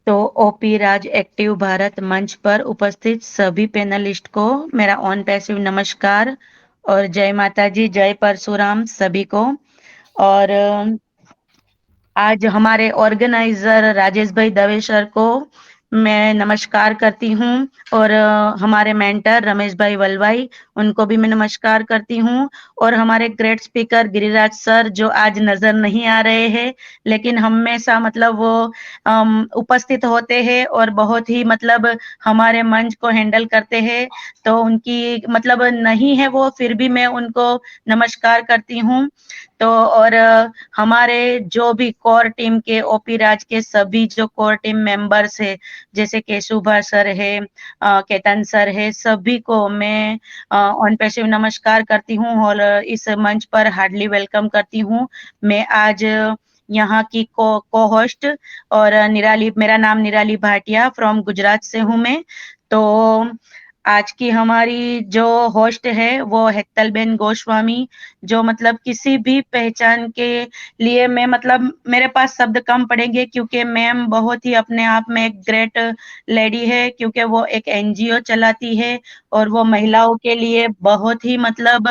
तो ओपी राज एक्टिव भारत मंच पर उपस्थित सभी पैनलिस्ट को मेरा ऑन पैसिव नमस्कार और जय माता जी, जय परशुराम सभी को। और आज हमारे ऑर्गेनाइजर राजेश भाई दवे सर को मैं नमस्कार करती हूँ और हमारे मेंटर रमेश भाई वलवाई उनको भी मैं नमस्कार करती हूँ और हमारे ग्रेट स्पीकर गिरिराज सर जो आज नजर नहीं आ रहे हैं लेकिन हमेशा मतलब वो उपस्थित होते हैं और बहुत ही मतलब हमारे मंच को हैंडल करते हैं। तो उनकी मतलब नहीं है वो, फिर भी मैं उनको नमस्कार करती हूँ। तो और हमारे जो भी कोर टीम के ओपी राज के सभी जो कोर टीम मेंबर्स है जैसे केशुभा सर है, केतन सर है, सभी को मैं ऑन पैसिव नमस्कार करती हूँ और इस मंच पर हार्डली वेलकम करती हूँ। मैं आज यहाँ की को होस्ट और निराली, मेरा नाम निराली भाटिया फ्रॉम गुजरात से हूँ मैं। तो आज की हमारी जो होस्ट है वो हेतलबेन गोस्वामी, जो मतलब किसी भी पहचान के लिए मैं मतलब मेरे पास शब्द कम पड़ेंगे क्योंकि मैम बहुत ही अपने आप में एक ग्रेट लेडी है, क्योंकि वो एक एनजीओ चलाती है और वो महिलाओं के लिए बहुत ही मतलब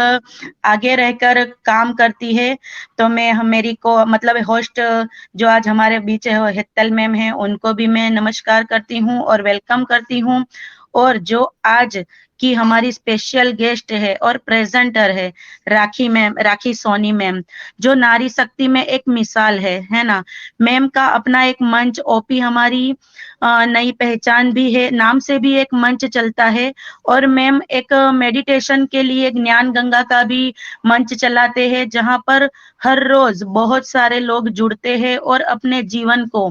आगे रहकर काम करती है। तो मैं मेरी को मतलब होस्ट जो आज हमारे बीच है हेतल मैम है, उनको भी मैं नमस्कार करती हूँ और वेलकम करती हूँ। और जो आज की हमारी स्पेशल गेस्ट है और प्रेजेंटर है राखी मैम, राखी सोनी मैम, जो नारी शक्ति में एक मिसाल है ना। मैम का अपना एक मंच ओपी हमारी नई पहचान भी है, नाम से भी एक मंच चलता है। और मैम एक मेडिटेशन के लिए ज्ञान गंगा का भी मंच चलाते हैं, जहां पर हर रोज बहुत सारे लोग जुड़ते हैं और अपने जीवन को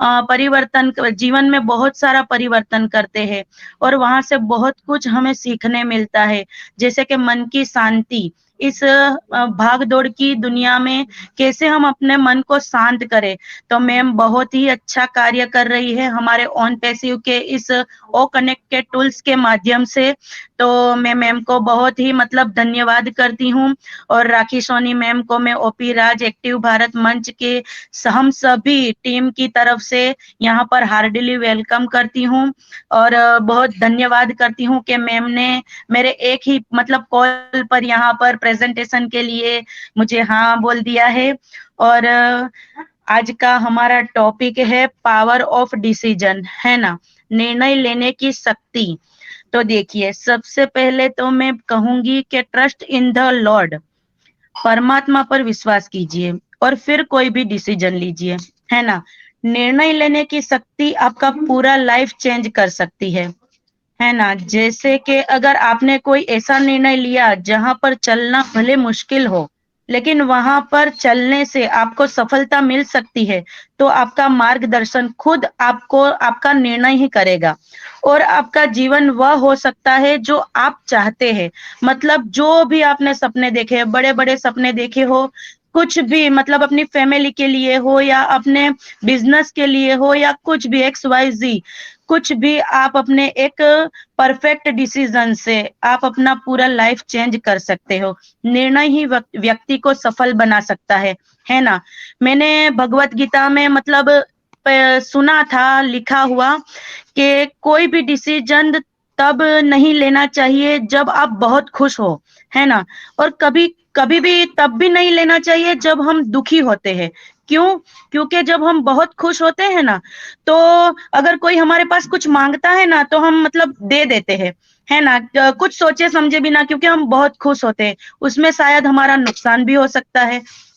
परिवर्तन, जीवन में बहुत सारा परिवर्तन करते हैं और वहां से बहुत कुछ हमें सीखने मिलता है, जैसे कि मन की शांति, इस भाग दौड़ की दुनिया में कैसे हम अपने मन को शांत करें। तो मैम बहुत ही अच्छा कार्य कर रही है हमारे ऑन पैसिव के इस ओ कनेक्ट के टूल्स के माध्यम से। तो मैं मैम को बहुत ही मतलब धन्यवाद करती हूँ और राखी सोनी मैम को मैं ओपी राज एक्टिव भारत मंच के हम सभी टीम की तरफ से यहाँ पर हार्डली वेलकम करती हूँ और बहुत धन्यवाद करती हूँ कि मैम ने मेरे एक ही मतलब कॉल पर यहाँ पर प्रेजेंटेशन के लिए मुझे हाँ बोल दिया है। और आज का हमारा टॉपिक है पावर ऑफ डिसीजन, है ना, निर्णय लेने की शक्ति। तो देखिए, सबसे पहले तो मैं कहूंगी कि ट्रस्ट इन द लॉर्ड, परमात्मा पर विश्वास कीजिए और फिर कोई भी डिसीजन लीजिए, है ना। निर्णय लेने की शक्ति आपका पूरा लाइफ चेंज कर सकती है ना। जैसे कि अगर आपने कोई ऐसा निर्णय लिया जहां पर चलना भले मुश्किल हो, लेकिन वहां पर चलने से आपको सफलता मिल सकती है, तो आपका मार्गदर्शन खुद आपको आपका निर्णय ही करेगा और आपका जीवन वह हो सकता है जो आप चाहते हैं। मतलब जो भी आपने सपने देखे, बड़े बड़े सपने देखे हो, कुछ भी मतलब अपनी फैमिली के लिए हो या अपने बिजनेस के लिए हो या कुछ भी XYZ, कुछ भी आप अपने एक परफेक्ट डिसीजन से आप अपना पूरा लाइफ चेंज कर सकते हो। निर्णय ही व्यक्ति को सफल बना सकता है ना। मैंने भगवत गीता में मतलब सुना था लिखा हुआ कि कोई भी डिसीजन तब नहीं लेना चाहिए जब आप बहुत खुश हो, है ना। और कभी कभी भी तब भी नहीं लेना चाहिए जब हम दुखी होते हैं। क्यों? क्योंकि जब हम बहुत खुश होते हैं ना, तो अगर कोई हमारे पास कुछ मांगता है ना, तो हम मतलब दे देते हैं, है ना, कुछ सोचे समझे बिना, क्योंकि हम बहुत खुश होते हैं। उसमें शायद हमारा नुकसान भी हो सकता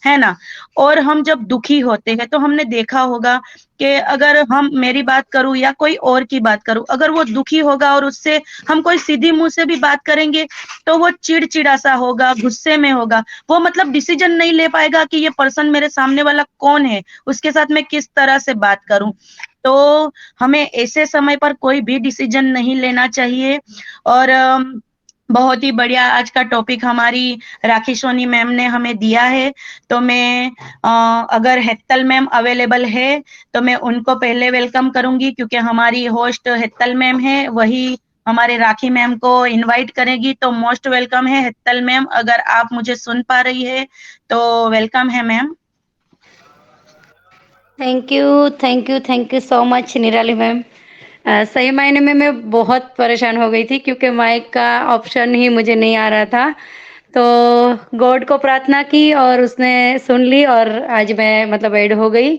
है ना। और हम जब दुखी होते हैं तो हमने देखा होगा कि अगर हम, मेरी बात करूं या कोई और की बात करूं, अगर वो दुखी होगा और उससे हम कोई सीधी मुंह से भी बात करेंगे तो वो चिड़चिड़ा सा होगा, गुस्से में होगा, वो मतलब डिसीजन नहीं ले पाएगा कि ये पर्सन मेरे सामने वाला कौन है, उसके साथ मैं किस तरह से बात करूं। तो हमें ऐसे समय पर कोई भी डिसीजन नहीं लेना चाहिए। और बहुत ही बढ़िया आज का टॉपिक हमारी राखी सोनी मैम ने हमें दिया है। तो मैं अगर हेतल मैम अवेलेबल है तो मैं उनको पहले वेलकम करूंगी, क्योंकि हमारी होस्ट हेतल मैम है, वही हमारे राखी मैम को इनवाइट करेगी। तो मोस्ट वेलकम है हेतल मैम, अगर आप मुझे सुन पा रही है तो वेलकम है ma'am. Thank you so much Nirali ma'am. सही मायने में मैं बहुत परेशान हो गई थी क्योंकि माइक का ऑप्शन ही मुझे नहीं आ रहा था। तो गॉड को प्रार्थना की और उसने सुन ली और आज मैं मतलब ऐड हो गई।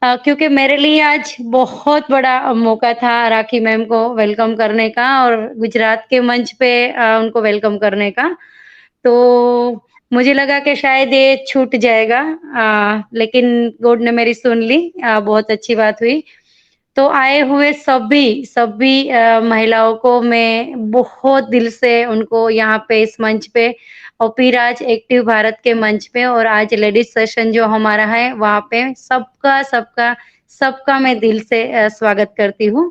क्योंकि मेरे लिए आज बहुत बड़ा मौका था राखी मैम को वेलकम करने का और गुजरात के मंच पे उनको वेलकम करने का। तो मुझे लगा कि शायद ये छूट जाएगा, लेकिन गॉड ने मेरी सुन ली। बहुत अच्छी बात हुई। तो आए हुए सभी महिलाओं को मैं बहुत दिल से उनको यहाँ पे इस मंच पे और फिर आज एक्टिव भारत के मंच पे और आज लेडीज सेशन जो हमारा है वहाँ पे सबका सबका सबका मैं दिल से स्वागत करती हूँ।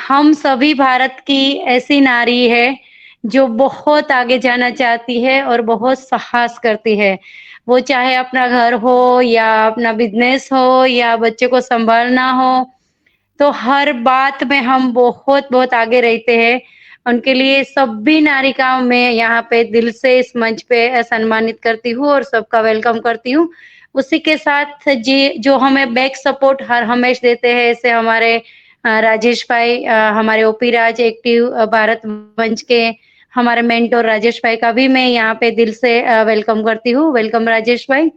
हम सभी भारत की ऐसी नारी है जो बहुत आगे जाना चाहती है और बहुत साहस करती है। वो चाहे अपना घर हो या अपना बिजनेस हो या बच्चे को संभालना हो, तो हर बात में हम बहुत-बहुत आगे रहते हैं। उनके लिए सभी नारी का मैं यहाँ पे दिल से इस मंच पे सम्मानित करती हूँ और सबका वेलकम करती हूँ। उसी के साथ जी जो हमें बैक सपोर्ट हर हमेश देते हैं, ऐसे हमारे राजेश भाई, हमारे ओपी राज एक्टिव भारत मंच के हमारे मेंटर राजेश भाई का भी मैं यहाँ पे दिल से वेलकम करती हूँ। वेलकम राजेश भाई।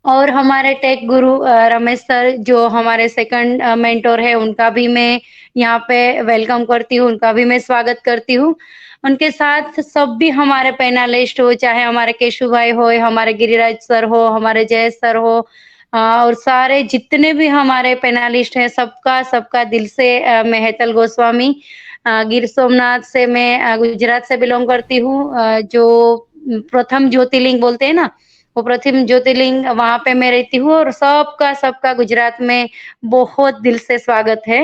और हमारे टेक गुरु रमेश सर जो हमारे सेकंड मेंटर है उनका भी मैं यहाँ पे वेलकम करती हूँ, उनका भी मैं स्वागत करती हूँ। उनके साथ सब भी हमारे पैनलिस्ट हो, चाहे हमारे केशु भाई हो, हमारे गिरिराज सर हो, हमारे जय सर हो, और सारे जितने भी हमारे पैनलिस्ट हैं सबका सबका दिल से मैं हेतल गोस्वामी गिर सोमनाथ से मैं गुजरात से बिलोंग करती हूँ। जो प्रथम ज्योतिर्लिंग बोलते हैं ना, वो प्रथम ज्योतिर्लिंग वहाँ पे मैं रहती हूँ और सबका सबका गुजरात में बहुत दिल से स्वागत है।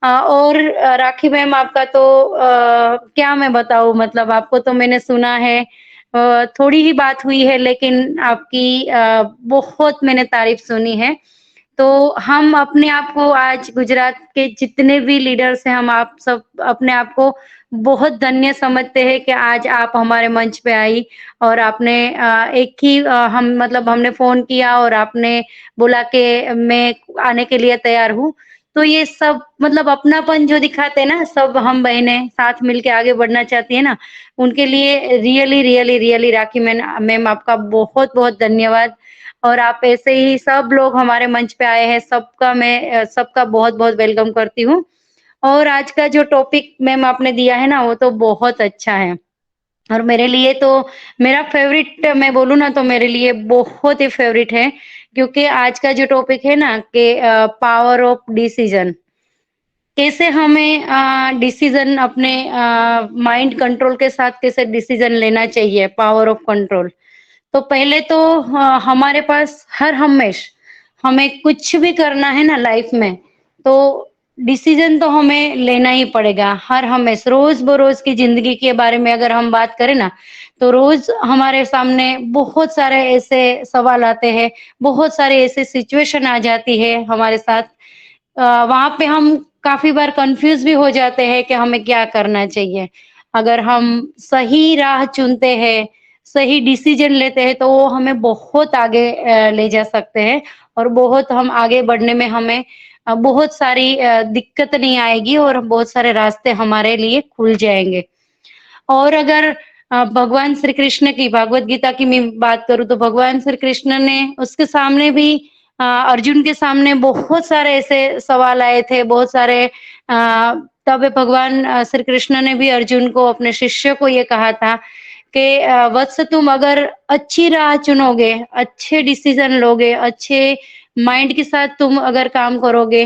और राखी मैम आपका तो क्या मैं बताऊँ, मतलब आपको तो मैंने सुना है, थोड़ी ही बात हुई है लेकिन आपकी बहुत मैंने तारीफ सुनी है। तो हम अपने आप को आज गुजरात के जितने भी लीडर्स हैं, हम आप सब अपने आप को बहुत धन्य समझते हैं कि आज आप हमारे मंच पे आई और आपने एक ही हम मतलब हमने फ़ोन किया और आपने बोला कि मैं आने के लिए तैयार हूँ। तो ये सब मतलब अपनापन जो दिखाते हैं ना, सब हम बहनें साथ मिलके आगे बढ़ना चाहती हैं ना, उनके लिए रियली, रियली, रियली राखी मैम आपका बहुत-बहुत धन्यवाद। और आप ऐसे ही सब लोग हमारे मंच पे आए हैं, सबका मैं सबका बहुत-बहुत वेलकम करती हूँ। और आज का जो टॉपिक मैम आपने दिया है ना, वो तो बहुत अच्छा है। और मेरे लिए तो मेरा फ़ेवरेट मैं बोलूँ ना तो मेरे लिए बहुत ही फ़ेवरेट है, क्योंकि आज का जो टॉपिक है ना कि पावर ऑफ डिसीज़न, कैसे हमें डिसीज़न अपने माइंड कंट्रोल के साथ कैसे डिसीज़न लेना चाहिए, पावर ऑफ कंट्रोल। तो पहले तो हमारे पास हर हमेश हमें कुछ भी करना है ना लाइफ में, तो डिसीजन तो हमें लेना ही पड़ेगा हर हमेश। रोज बरोज की जिंदगी के बारे में अगर हम बात करें ना, तो रोज हमारे सामने बहुत सारे ऐसे सवाल आते हैं, बहुत सारे ऐसे सिचुएशन आ जाती है हमारे साथ। वहाँ पे हम काफ़ी बार कन्फ्यूज़ भी हो जाते हैं कि हमें क्या करना चाहिए। अगर हम सही राह चुनते हैं, सही डिसीज़न लेते हैं, तो वो हमें बहुत आगे ले जा सकते हैं और बहुत हम आगे बढ़ने में हमें बहुत सारी दिक्कत नहीं आएगी और बहुत सारे रास्ते हमारे लिए खुल जाएँगे। और अगर भगवान श्री कृष्ण की भागवत गीता की मैं बात करूँ तो भगवान श्री कृष्ण ने उसके सामने भी अर्जुन के सामने बहुत सारे ऐसे सवाल आए थे, बहुत सारे तब भगवान श्री कृष्ण ने भी अर्जुन को अपने शिष्य को ये कहा था कि वत्स तुम अगर अच्छी राह चुनोगे, अच्छे डिसीजन लोगे, अच्छे माइंड के साथ तुम अगर काम करोगे,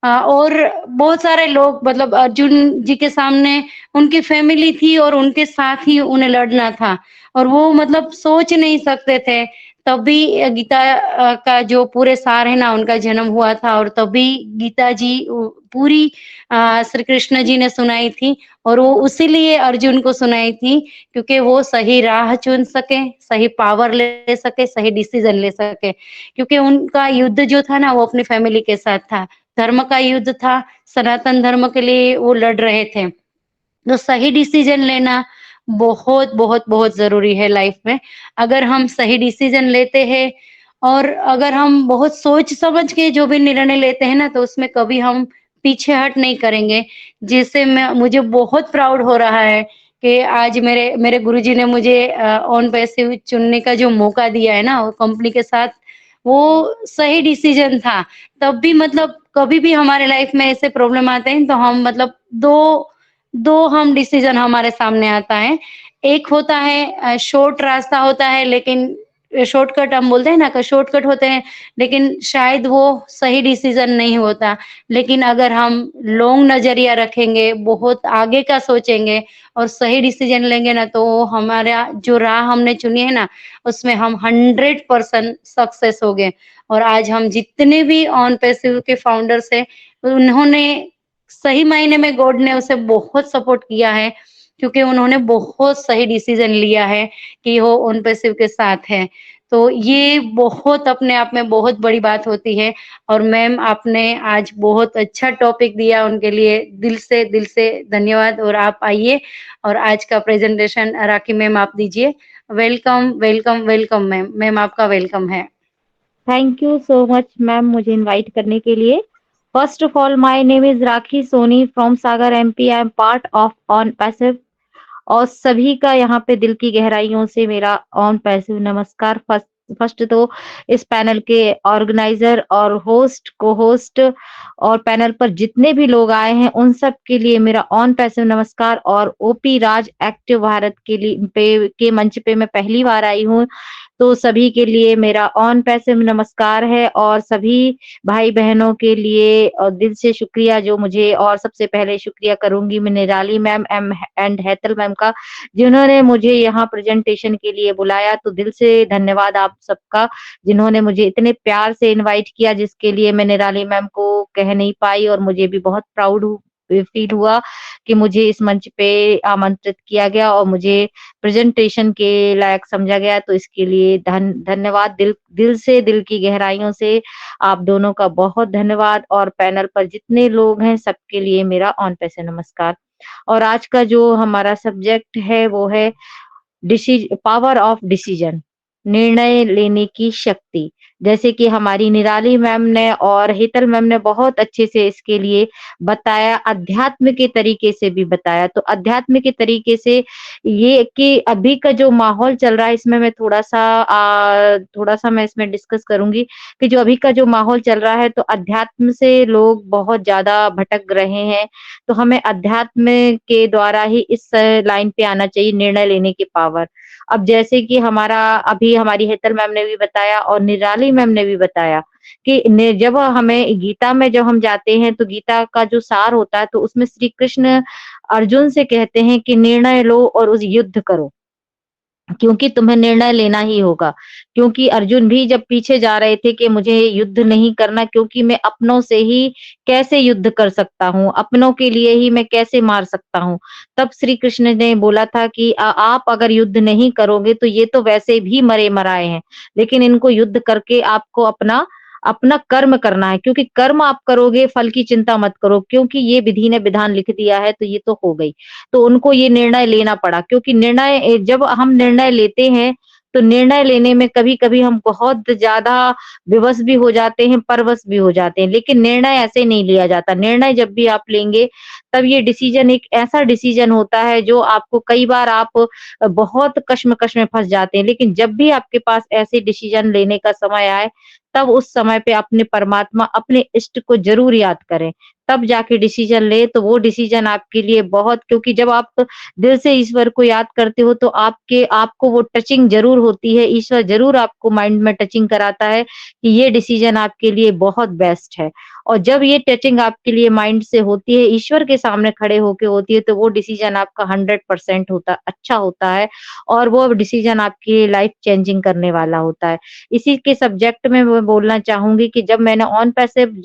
और बहुत सारे लोग मतलब अर्जुन जी के सामने उनकी फैमिली थी और उनके साथ ही उन्हें लड़ना था और वो मतलब सोच नहीं सकते थे। तभी गीता का जो पूरे सार है ना उनका जन्म हुआ था और तभी गीता जी पूरी श्री कृष्ण जी ने सुनाई थी और वो उसीलिए अर्जुन को सुनाई थी क्योंकि वो सही राह चुन सके, सही पावर ले सके, सही डिसीजन ले सके। क्योंकि उनका युद्ध जो था ना वो अपनी फैमिली के साथ था। धर्म का युद्ध था, सनातन धर्म के लिए वो लड़ रहे थे। तो सही डिसीजन लेना बहुत बहुत बहुत ज़रूरी है लाइफ में। अगर हम सही डिसीजन लेते हैं और अगर हम बहुत सोच समझ के जो भी निर्णय लेते हैं ना, तो उसमें कभी हम पीछे हट नहीं करेंगे। जिससे मैं मुझे बहुत प्राउड हो रहा है कि आज मेरे मेरे गुरुजी ने मुझे ऑन पैसिव चुनने का जो मौका दिया है ना, वो कंपनी के साथ, वो सही डिसीज़न था। तब भी मतलब कभी भी हमारे लाइफ में ऐसे प्रॉब्लम आते हैं, तो हम मतलब 2 हम डिसीज़न हमारे सामने आता है। एक होता है शॉर्ट रास्ता होता है, लेकिन शॉर्टकट हम बोलते हैं ना कि शॉर्टकट होते हैं, लेकिन शायद वो सही डिसीज़न नहीं होता। लेकिन अगर हम लॉन्ग नज़रिया रखेंगे, बहुत आगे का सोचेंगे और सही डिसीज़न लेंगे ना, तो हमारा जो राह हमने चुनी है ना, उसमें हम 100% सक्सेस होंगे। और आज हम जितने भी ऑन पैसिव के फाउंडर्स हैं, उन्होंने सही मायने में गॉड ने उसे बहुत सपोर्ट किया है, क्योंकि उन्होंने बहुत सही डिसीज़न लिया है कि वो ऑन पैसिव के साथ हैं। तो ये बहुत अपने आप में बहुत बड़ी बात होती है। और मैम, आपने आज बहुत अच्छा टॉपिक दिया, उनके लिए दिल से धन्यवाद। और आप आइए और आज का प्रेज़ेंटेशन राखी मैम आप दीजिए। Welcome, welcome, welcome ma'am. Ma'am आपका वेलकम है। Thank you so much ma'am मुझे इनवाइट करने के लिए। First of all my name is Rakhi Soni from Sagar MP. I am part of on passive और सभी का यहाँ पे दिल की गहराइयों से मेरा ऑन पैसिव नमस्कार। फर्स्ट फर्स्ट तो इस पैनल के ऑर्गेनाइजर और होस्ट को होस्ट और पैनल पर जितने भी लोग आए हैं उन सब के लिए मेरा ऑन पैसिव नमस्कार। और ओपी राज एक्टिव भारत के लिए के मंच पे मैं पहली बार आई हूँ, तो सभी के लिए मेरा ऑन पैसिव नमस्कार है। और सभी भाई बहनों के लिए दिल से शुक्रिया जो मुझे, और सबसे पहले शुक्रिया करूंगी मैं निराली मैम एम एंड हैतल मैम का, जिन्होंने मुझे यहाँ प्रेजेंटेशन के लिए बुलाया। तो दिल से धन्यवाद आप सबका जिन्होंने मुझे इतने प्यार से इनवाइट किया, जिसके लिए मैं निराली मैम को कह नहीं पाई। और मुझे भी बहुत प्राउड फील हुआ कि मुझे इस मंच पे आमंत्रित किया गया और मुझे प्रेजेंटेशन के लायक समझा गया। तो इसके लिए धन्यवाद दिल दिल से, दिल की गहराइयों से आप दोनों का बहुत धन्यवाद। और पैनल पर जितने लोग हैं सबके लिए मेरा ऑन पैसे नमस्कार। और आज का जो हमारा सब्जेक्ट है वो है पावर ऑफ डिसीजन, निर्णय लेने की शक्ति। जैसे कि हमारी निराली मैम ने और हीतल मैम ने बहुत अच्छे से इसके लिए बताया, अध्यात्म के तरीके से भी बताया। तो अध्यात्म के तरीके से ये कि अभी का जो माहौल चल रहा है इसमें मैं थोड़ा सा मैं इसमें डिस्कस करूंगी कि जो अभी का जो माहौल चल रहा है, तो अध्यात्म से लोग बहुत ज्यादा भटक रहे हैं। तो हमें अध्यात्म के द्वारा ही इस लाइन पे आना चाहिए, निर्णय लेने की पावर। अब जैसे कि हमारा अभी हमारी हेतल मैम ने भी बताया और निराली मैम ने भी बताया कि जब हमें गीता में जब हम जाते हैं तो गीता का जो सार होता है, तो उसमें श्री कृष्ण अर्जुन से कहते हैं कि निर्णय लो और उस युद्ध करो, क्योंकि तुम्हें निर्णय लेना ही होगा। क्योंकि अर्जुन भी जब पीछे जा रहे थे कि मुझे युद्ध नहीं करना, क्योंकि मैं अपनों से ही कैसे युद्ध कर सकता हूँ, अपनों के लिए ही मैं कैसे मार सकता हूँ। तब श्री कृष्ण ने बोला था कि आप अगर युद्ध नहीं करोगे तो ये तो वैसे भी मरे मराए हैं, लेकिन इनको युद्ध करके आपको अपना अपना कर्म करना है। क्योंकि कर्म आप करोगे, फल की चिंता मत करो, क्योंकि ये विधि ने विधान लिख दिया है, तो ये तो हो गई। तो उनको ये निर्णय लेना पड़ा, क्योंकि जब हम निर्णय लेते हैं तो निर्णय लेने में कभी-कभी हम बहुत ज़्यादा विवश भी हो जाते हैं, परवश भी हो जाते हैं। लेकिन निर्णय ऐसे नहीं लिया जाता। निर्णय जब भी आप लेंगे तब ये डिसीजन एक ऐसा डिसीजन होता है जो आपको, कई बार आप बहुत कश्मकश में फँस जाते हैं। लेकिन जब भी आपके पास ऐसे डिसीजन लेने का समय आए, तब उस समय पे अपने परमात्मा, अपने इष्ट को ज़रूर याद करें। तब जाके डिसीजन ले, तो वो डिसीजन आपके लिए बहुत, क्योंकि जब आप दिल से ईश्वर को याद करते हो तो आपको वो टचिंग ज़रूर होती है। ईश्वर ज़रूर आपको माइंड में टचिंग कराता है कि ये डिसीजन आपके लिए बहुत बेस्ट है। और जब ये टचिंग आपके लिए माइंड से होती है, ईश्वर के सामने खड़े होके होती है, तो वो डिसीजन आपका 100% अच्छा होता है और वो डिसीजन आपकी लाइफ चेंजिंग करने वाला होता है। इसी के सब्जेक्ट में मैं बोलना चाहूँगी कि जब मैंने ऑन पैसिव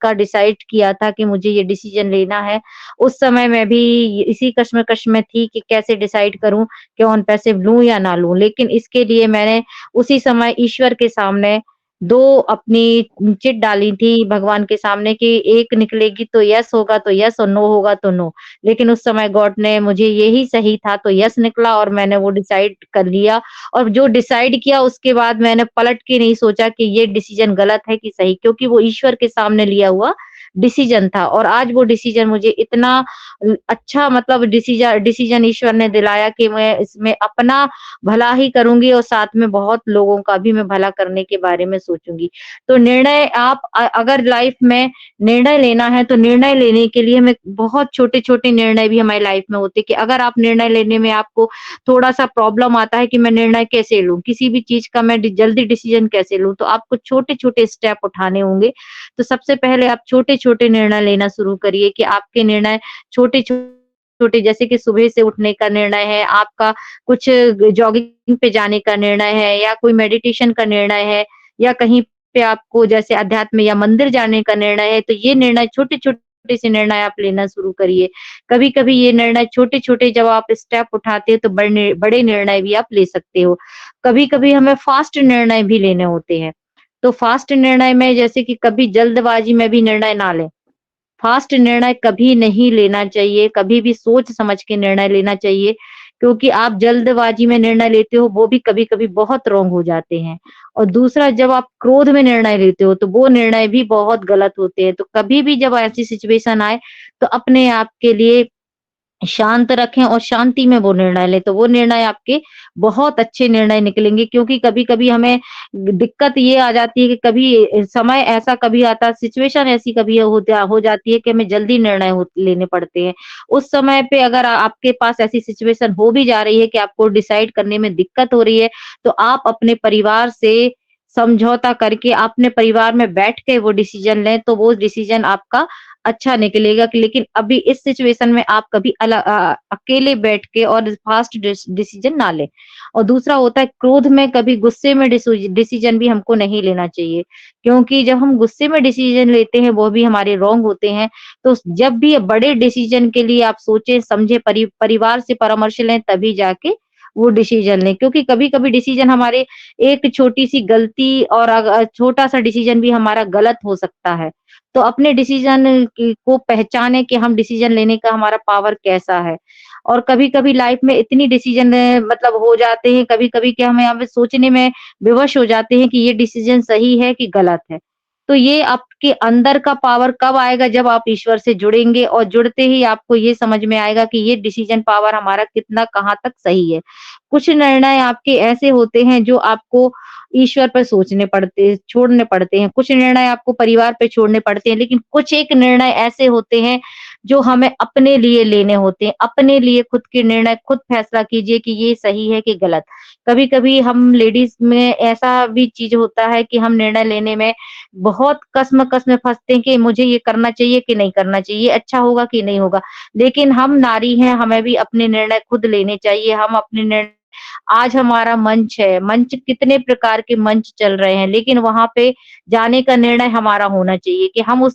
का डिसाइड किया था कि मुझे ये डिसीजन लेना है, उस समय मैं भी इसी कश्मकश में थी कि कैसे डिसाइड करूँ कि ऑन पैसिव लूँ या ना लूँ। लेकिन इसके लिए मैंने उसी समय ईश्वर के सामने 2 अपनी चिट डाली थी भगवान के सामने कि एक निकलेगी तो यस होगा तो यस और नो होगा तो नो। लेकिन उस समय गॉड ने मुझे यही सही था तो यस निकला और मैंने वो डिसाइड कर लिया और जो डिसाइड किया उसके बाद मैंने पलट के नहीं सोचा कि ये डिसीज़न गलत है कि सही क्योंकि वो ईश्वर के सामने लिया हुआ डिसीज़न था और आज वो डिसीज़न मुझे इतना अच्छा मतलब डिसीज़न ईश्वर ने दिलाया कि मैं इसमें अपना भला ही करूँगी और साथ में बहुत लोगों का भी मैं भला करने के बारे में सोचूँगी। तो निर्णय आप अगर लाइफ़ में निर्णय लेना है तो निर्णय लेने के लिए हमें बहुत छोटे-छोटे निर्णय भी हमारी लाइफ़ में होते हैं कि अगर आप निर्णय लेने में आपको थोड़ा-सा प्रॉब्लम आता है कि मैं निर्णय कैसे लूँ? किसी भी चीज़ का मैं जल्दी डिसीज़न कैसे लूँ? तो आपको छोटे-छोटे स्टेप उठाने होंगे। तो सबसे पहले आप छोटे-छोटे निर्णय लेना शुरू करिए कि आपके निर्णय छोटे-छोटे जैसे कि सुबह से उठने का निर्णय है, आपका कुछ जॉगिंग पे जाने का निर्णय है या कोई मेडिटेशन का निर्णय है या कहीं पे आपको जैसे अध्यात्म या मंदिर जाने का निर्णय है, तो ये निर्णय छोटे-छोटे से निर्णय आप लेना शुरू करिए। कभी-कभी ये निर्णय छोटे-छोटे जब आप स्टेप उठाते हो तो बड़े निर्णय भी आप ले सकते हो। कभी-कभी हमें फास्ट निर्णय भी लेने होते हैं। तो फास्ट निर्णय में जैसे कि कभी जल्दबाजी में भी निर्णय ना लें। फास्ट निर्णय कभी नहीं लेना चाहिए, कभी भी सोच समझ के निर्णय लेना चाहिए, क्योंकि आप जल्दबाजी में निर्णय लेते हो, वो भी कभी-कभी बहुत रॉन्ग हो जाते हैं। और दूसरा जब आप क्रोध में निर्णय लेते हो, तो वो निर्णय भी बहुत गलत होते हैं। तो कभी भी जब ऐसी सिचुएशन आए, तो अपने आप के लिए शांत रखें और शांति में वो निर्णय लें, तो वो निर्णय आपके बहुत अच्छे निर्णय निकलेंगे क्योंकि कभी-कभी हमें दिक्कत ये आ जाती है कि कभी समय ऐसा कभी आता है, सिचुएशन ऐसी कभी हो जाती है कि हमें जल्दी निर्णय लेने पड़ते हैं। उस समय पे अगर आपके पास ऐसी सिचुएशन हो भी जा रही है कि आपको डिसाइड करने में दिक्कत हो रही है, तो आप अपने परिवार से समझौता करके अपने परिवार में बैठ के वो डिसीज़न लें, तो वो डिसीज़न आपका अच्छा निकलेगा कि लेकिन अभी इस सिचुएशन में आप कभी अकेले बैठ के और फास्ट डिसीजन ना लें। और दूसरा होता है क्रोध में कभी गुस्से में डिसीजन भी हमको नहीं लेना चाहिए, क्योंकि जब हम गुस्से में डिसीजन लेते हैं वो भी हमारे रॉन्ग होते हैं। तो जब भी बड़े डिसीजन के लिए आप सोचें, समझें, परिवार से परामर्श लें तभी जाके वो डिसीजन लें क्योंकि कभी-कभी डिसीजन हमारे एक छोटी-सी गलती और छोटा-सा डिसीजन भी हमारा गलत हो सकता है। तो अपने डिसीजन को पहचाने कि हम डिसीजन लेने का हमारा पावर कैसा है। और कभी-कभी लाइफ में इतनी डिसीजन मतलब हो जाते हैं कभी-कभी कि हमें हमें सोचने में विवश हो जाते हैं कि ये डिसीजन सही है कि गलत है। तो ये आपके अंदर का पावर कब आएगा जब आप ईश्वर से जुड़ेंगे और जुड़ते ही आपको ये समझ में आएगा कि ये डिसीजन पावर हमारा कितना कहाँ तक सही है। कुछ निर्णय आपके ऐसे होते हैं जो आपको ईश्वर पर छोड़ने पड़ते हैं। कुछ निर्णय आपको परिवार पे छोड़ने पड़ते हैं, लेकिन कुछ एक निर्णय ऐसे होते हैं, जो हमें अपने लिए लेने होते हैं। अपने लिए खुद के निर्णय खुद फैसला कीजिए कि ये सही है कि गलत। कभी-कभी हम लेडीज़ में ऐसा भी चीज़ होता है कि हम निर्णय लेने में बहुत कश्मकश में फँसते हैं कि मुझे ये करना चाहिए कि नहीं करना चाहिए, अच्छा होगा कि नहीं होगा। लेकिन हम नारी हैं, हमें भी अपने निर्णय खुद लेने चाहिए। हम अपने निर्णय आज हमारा मंच है, मंच कितने प्रकार के मंच चल रहे हैं, लेकिन वहाँ पे जाने का निर्णय हमारा होना चाहिए कि हम उस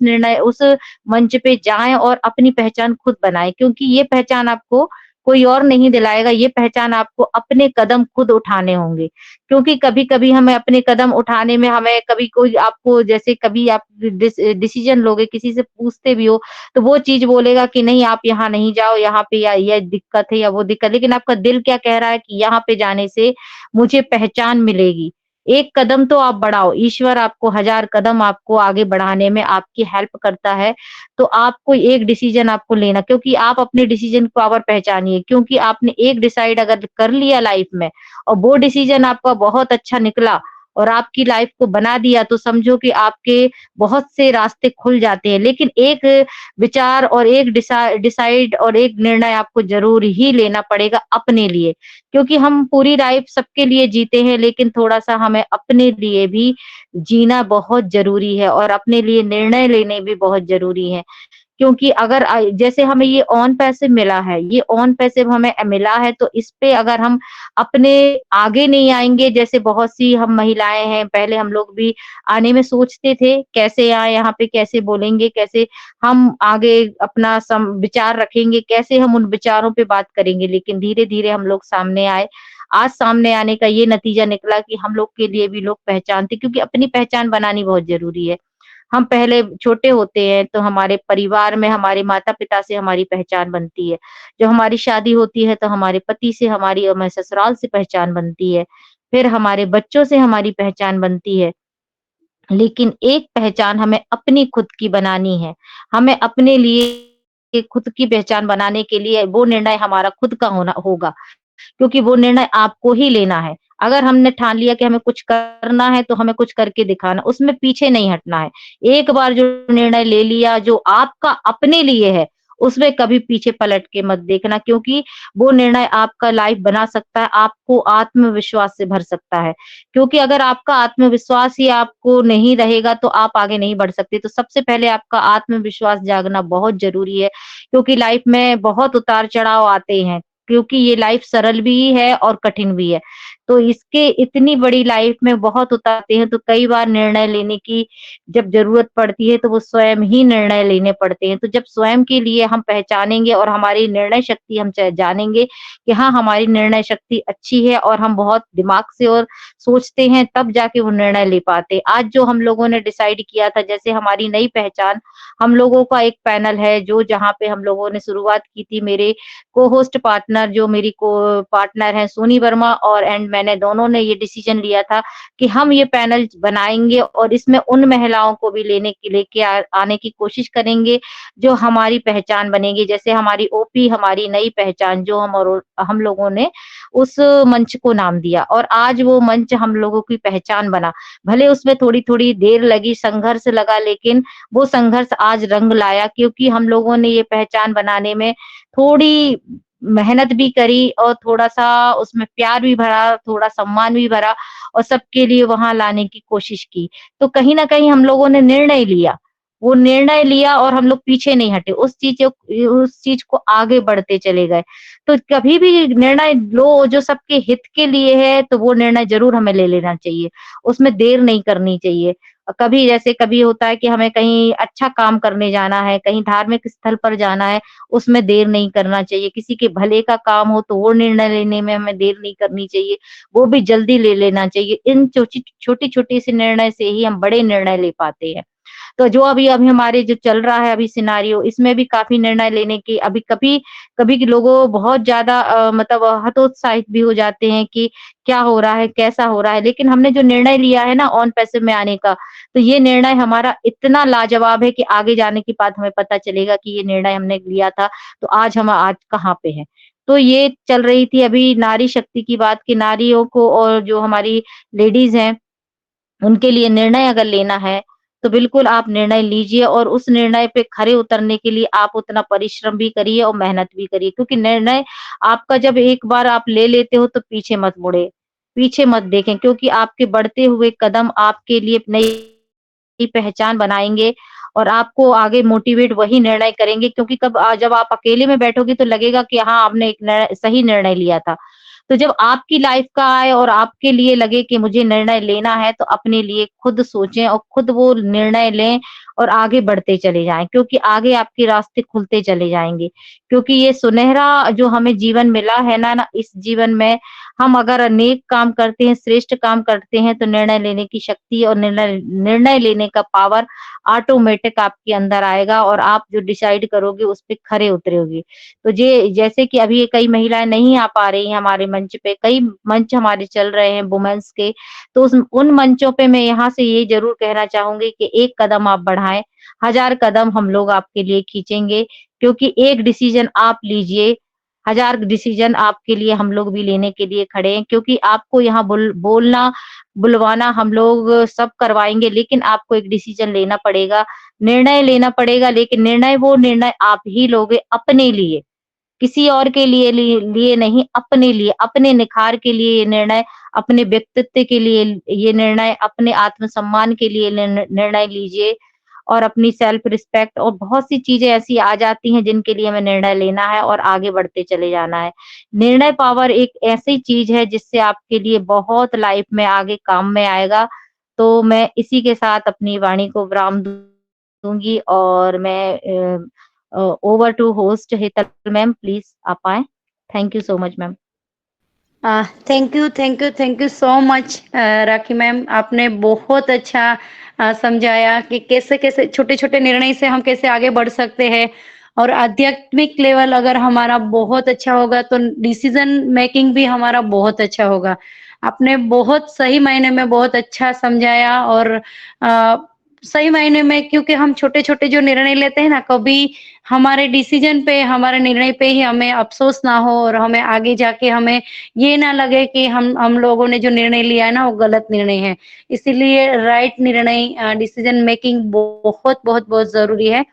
मंच पे जाएँ और अपनी पहचान खुद बनाएँ क्योंकि ये पहचान आपको कोई और नहीं दिलाएगा, ये पहचान आपको अपने कदम खुद उठाने होंगे। क्योंकि कभी-कभी हमें अपने कदम उठाने में हमें कभी कोई आपको जैसे कभी आप डिसीज़न लोगे, किसी से पूछते भी हो, तो वो चीज़ बोलेगा कि नहीं आप यहाँ नहीं जाओ, यहाँ पे या ये दिक्कत है या वो दिक्कत लेकिन आपका दिल क्या कह रहा है कि यहाँ पे जाने से मुझे पहचान मिलेगी। एक कदम तो आप बढ़ाओ, ईश्वर आपको 1000 कदम आपको आगे बढ़ाने में आपकी हेल्प करता है। तो आपको एक डिसीज़न आपको लेना क्योंकि आप अपने डिसीज़न पावर पहचानिए क्योंकि आपने एक डिसाइड अगर कर लिया लाइफ़ में और वो डिसीज़न आपका बहुत अच्छा निकला और आपकी लाइफ़ को बना दिया तो समझो कि आपके बहुत से रास्ते खुल जाते हैं। लेकिन एक विचार और एक डिसाइड और एक निर्णय आपको ज़रूर ही लेना पड़ेगा अपने लिए। क्योंकि हम पूरी लाइफ़ सबके लिए जीते हैं लेकिन थोड़ा-सा हमें अपने लिए भी जीना बहुत ज़रूरी है और अपने लिए निर्णय लेने भी बहुत ज़रूरी हैं। क्योंकि अगर जैसे हमें ये ऑन पैसिव मिला है, ये ऑन पैसिव हमें मिला है तो इस पे अगर हम अपने आगे नहीं आएँगे जैसे बहुत सी हम महिलाएँ हैं, पहले हम लोग भी आने में सोचते थे, कैसे आएँ यहाँ पे, कैसे बोलेंगे, कैसे हम आगे अपना विचार रखेंगे, कैसे हम उन विचारों पे बात करेंगे, लेकिन धीरे-धीरे हम लोग सामने आए। आज सामने आने का ये नतीजा निकला कि हम लोग के लिए भी लोग पहचानते, क्योंकि अपनी पहचान बनानी बहुत ज़रूरी है। हम पहले छोटे होते हैं तो हमारे परिवार में हमारे माता-पिता से हमारी पहचान बनती है। जब हमारी शादी होती है तो हमारे पति से हमारी ससुराल से पहचान बनती है। फिर हमारे बच्चों से हमारी पहचान बनती है। लेकिन एक पहचान हमें अपनी खुद की बनानी है। हमें अपने लिए खुद की पहचान बनाने के लिए वो निर्णय हमारा खुद का होना होगा। क्योंकि वो निर्णय आपको ही लेना है। अगर हमने ठान लिया कि हमें कुछ करना है, तो हमें कुछ करके दिखाना, उसमें पीछे नहीं हटना है। एक बार जो निर्णय ले लिया, जो आपका अपने लिए है, उसमें कभी पीछे पलट के मत देखना, क्योंकि वो निर्णय आपका लाइफ बना सकता है, आपको आत्मविश्वास से भर सकता है। क्योंकि अगर आपका आत्मविश्वास ही आपको नहीं रहेगा, तो आप आगे नहीं बढ़ सकते। तो सबसे पहले आपका आत्मविश्वास जागना बहुत ज़रूरी है, क्योंकि लाइफ में बहुत उतार-चढ़ाव आते हैं। क्योंकि ये लाइफ सरल भी है और कठिन भी है। तो इसके इतनी बड़ी लाइफ में बहुत उतार आते हैं, तो कई बार निर्णय लेने की जब ज़रूरत पड़ती है, तो वो स्वयं ही निर्णय लेने पड़ते हैं। तो जब स्वयं के लिए हम पहचानेंगे और हमारी निर्णय शक्ति हम जानेंगे कि हाँ, हमारी निर्णय शक्ति अच्छी है और हम बहुत दिमाग से और सोचते हैं, तब जाके वो निर्णय ले पाते हैं। आज जो हम लोगों ने डिसाइड किया था, जैसे हमारी नई पहचान, हम लोगों का एक पैनल है, जो जहाँ पे हम लोगों ने शुरुआत की थी, मेरे को-होस्ट पार्टनर जो मेरी को पार्टनर हैं सोनी वर्मा और मैंने दोनों ने ये डिसीजन लिया था कि हम ये पैनल बनाएँगे और इसमें उन महिलाओं को भी लेके आने की कोशिश करेंगे, जो हमारी पहचान बनेगी। जैसे हमारी ओपी हमारी नई पहचान, जो हम लोगों ने उस मंच को नाम दिया और आज वो मंच हम लोगों की पहचान बना। भले उसमें थोड़ी-थोड़ी देर लगी, संघर्ष लगा, लेकिन वो संघर्ष आज रंग लाया, क्योंकि हम लोगों ने ये पहचान बनाने में थोड़ी मेहनत भी करी और थोड़ा-सा उसमें प्यार भी भरा, थोड़ा सम्मान भी भरा और सबके लिए वहाँ लाने की कोशिश की। तो कहीं न कहीं हम लोगों ने निर्णय लिया। वो निर्णय लिया और हम लोग पीछे नहीं हटे। उस चीज़ को आगे बढ़ते चले गए। तो कभी भी निर्णय लो जो सबके हित के लिए है, तो वो निर्णय ज़रूर हमें ले लेना चाहिए। उसमें देर नहीं करनी चाहिए। कभी जैसे कभी होता है कि हमें कहीं अच्छा काम करने जाना है, कहीं धार्मिक स्थल पर जाना है, उसमें देर नहीं करना चाहिए। किसी के भले का काम हो तो वो निर्णय लेने में हमें देर नहीं करनी चाहिए, वो भी जल्दी ले लेना चाहिए। इन छोटी-छोटी से निर्णय से ही हम बड़े निर्णय ले पाते हैं। तो जो अभी अभी हमारे जो चल रहा है अभी सिनेरियो, इसमें भी काफ़ी निर्णय लेने की अभी कभी कभी के लोगों बहुत ज़्यादा मतलब हतोत्साहित भी हो जाते हैं कि क्या हो रहा है, कैसा हो रहा है? लेकिन हमने जो निर्णय लिया है ना ऑन पैसिव में आने का, तो ये निर्णय हमारा इतना लाजवाब है कि आगे जाने के बाद हमें पता चलेगा कि ये निर्णय हमने लिया था, तो आज कहाँ पे हैं। तो ये चल रही थी अभी नारी शक्ति की बात कि नारियों को और जो हमारी लेडीज़ हैं उनके लिए निर्णय अगर लेना है, तो बिल्कुल आप निर्णय लीजिए और उस निर्णय पे खरे उतरने के लिए आप उतना परिश्रम भी करिए और मेहनत भी करिए, क्योंकि निर्णय आपका जब एक बार आप ले लेते हो तो पीछे मत मुड़े, पीछे मत देखें, क्योंकि आपके बढ़ते हुए कदम आपके लिए नई पहचान बनाएँगे और आपको आगे मोटिवेट वही निर्णय करेंगे, क्योंकि जब आप अकेले में बैठोगे तो लगेगा कि हाँ, आपने एक सही निर्णय लिया था। तो जब आपकी लाइफ का आए और आपके लिए लगे कि मुझे निर्णय लेना है, तो अपने लिए खुद सोचें और खुद वो निर्णय लें और आगे बढ़ते चले जाएँ, क्योंकि आगे आपके रास्ते खुलते चले जाएँगे। क्योंकि ये सुनहरा जो हमें जीवन मिला है ना, इस जीवन में हम अगर नेक काम करते हैं, श्रेष्ठ काम करते हैं, तो निर्णय लेने की शक्ति और निर्णय निर्णय लेने का पावर ऑटोमेटिक आपके अंदर आएगा और आप जो डिसाइड करोगे, उस पे खरे उतरोगे। तो जैसे कि अभी कई महिलाएँ नहीं आ पा रही हैं हमारे मंच पे, कई मंच हमारे चल रहे हैं वुमेन्स के, तो उन मंचों पे मैं यहाँ से ये ज़रूर कहना चाहूँगी कि एक कदम आप बढ़ाएँ, 1000 कदम हम लोग आपके लिए खींचेंगे, क्योंकि एक डिसीज़न आप लीजिए, 1000 डिसीज़न आपके लिए हम लोग भी लेने के लिए खड़े हैं, क्योंकि आपको यहाँ बुलवाना हम लोग सब करवाएँगे, लेकिन आपको एक डिसीज़न लेना पड़ेगा, निर्णय लेना पड़ेगा, लेकिन वो निर्णय आप ही लोगे अपने लिए। किसी और के लिए नहीं, अपने लिए, अपने निखार के लिए ये निर्णय, अपने व्यक्तित्व के लिए ये निर्णय, अपने आत्मसम्मान के लिए निर्णय लीजिए और अपनी सेल्फ रिस्पेक्ट और बहुत सी चीज़ें ऐसी आ जाती हैं जिनके लिए हमें निर्णय लेना है और आगे बढ़ते चले जाना है। निर्णय पावर एक ऐसी चीज़ है जिससे आपके लिए बहुत लाइफ में आगे काम में आएगा। तो मैं इसी के साथ अपनी वाणी को विराम दूँगी और मैं over to host Hetal ma'am, please आप आएँ। Thank you so much ma'am. Thank you so much Rakhi ma'am. आपने बहुत अच्छा समझाया कि कैसे कैसे छोटे छोटे निर्णय से हम कैसे आगे बढ़ सकते हैं, और आध्यात्मिक लेवल अगर हमारा बहुत अच्छा होगा तो डिसीजन मेकिंग भी हमारा बहुत अच्छा होगा। आपने बहुत सही मायने में बहुत अच्छा समझाया, और सही मायने में, क्योंकि हम छोटे छोटे जो निर्णय लेते हैं ना, कभी हमारे डिसीजन पे, हमारे निर्णय पे ही हमें अफसोस ना हो, और हमें आगे जाके हमें ये ना लगे कि हम लोगों ने जो निर्णय लिया है ना वो गलत निर्णय है। इसीलिए राइट निर्णय, डिसीजन मेकिंग बहुत बहुत बहुत जरूरी है,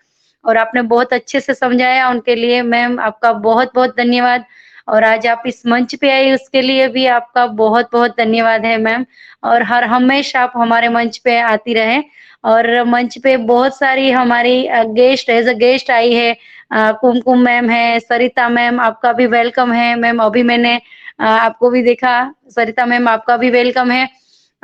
और आपने बहुत अच्छे से समझाया। उनके लिए मैम आपका बहुत बहुत धन्यवाद, और आज आप इस मंच पे आई उसके लिए भी आपका बहुत बहुत धन्यवाद है मैम। और हर हमेशा आप हमारे मंच पे आती रहे, और मंच पे बहुत सारी हमारी गेस्ट एज अ गेस्ट आई है। कुमकुम मैम है, सरिता मैम, आपका भी वेलकम है मैम। अभी मैंने आपको भी देखा। सरिता मैम आपका भी वेलकम है।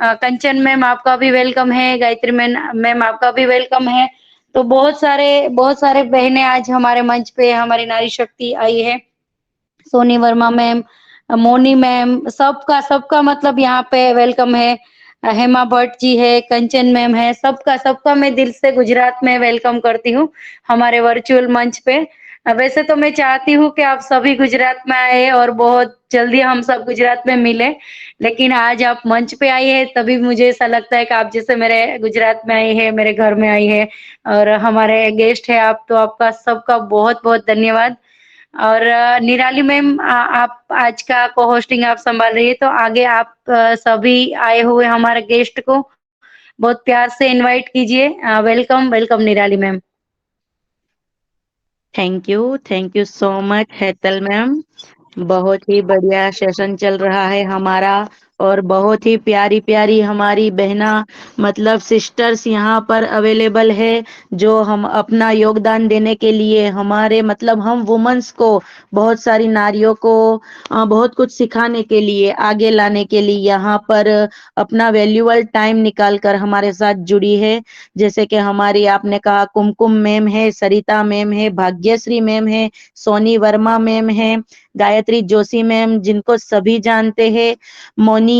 कंचन मैम आपका भी वेलकम है। गायत्री मैम मैम आपका भी वेलकम है। तो बहुत सारे बहनें आज हमारे मंच पे, हमारी नारी शक्ति आई है। सोनी वर्मा मैम, मोनी मैम, सबका सबका मतलब यहाँ पे वेलकम है। हेमा भट्ट जी है, कंचन मैम है, सबका सबका मैं दिल से गुजरात में वेलकम करती हूँ हमारे वर्चुअल मंच पे। वैसे तो मैं चाहती हूँ कि आप सभी गुजरात में आए और बहुत जल्दी हम सब गुजरात में मिले, लेकिन आज आप मंच पे आई है तभी मुझे ऐसा लगता है कि आप जैसे मेरे गुजरात में आई है, मेरे घर में आई है, और हमारे गेस्ट है आप, तो आपका सबका बहुत बहुत धन्यवाद। और निराली मैम, आप आज का को होस्टिंग आप संभाल रही है, तो आगे आप सभी आए हुए हमारे गेस्ट को बहुत प्यार से इनवाइट कीजिए। वेलकम वेलकम निराली ma'am. Thank you so much Hetal ma'am. बहुत ही बढ़िया सेशन चल रहा है हमारा, और बहुत ही प्यारी प्यारी हमारी बहना मतलब सिस्टर्स यहाँ पर अवेलेबल है, जो हम अपना योगदान देने के लिए हमारे मतलब हम वुमेन्स को, बहुत सारी नारियों को बहुत कुछ सिखाने के लिए, आगे लाने के लिए यहाँ पर अपना वैल्यूएबल टाइम निकाल कर हमारे साथ जुड़ी है। जैसे कि हमारी आपने कहा कुमकुम मैम है, सरिता मैम है, भाग्यश्री मैम है, सोनी वर्मा मैम है, गायत्री जोशी मैम जिनको सभी जानते हैं, मोनी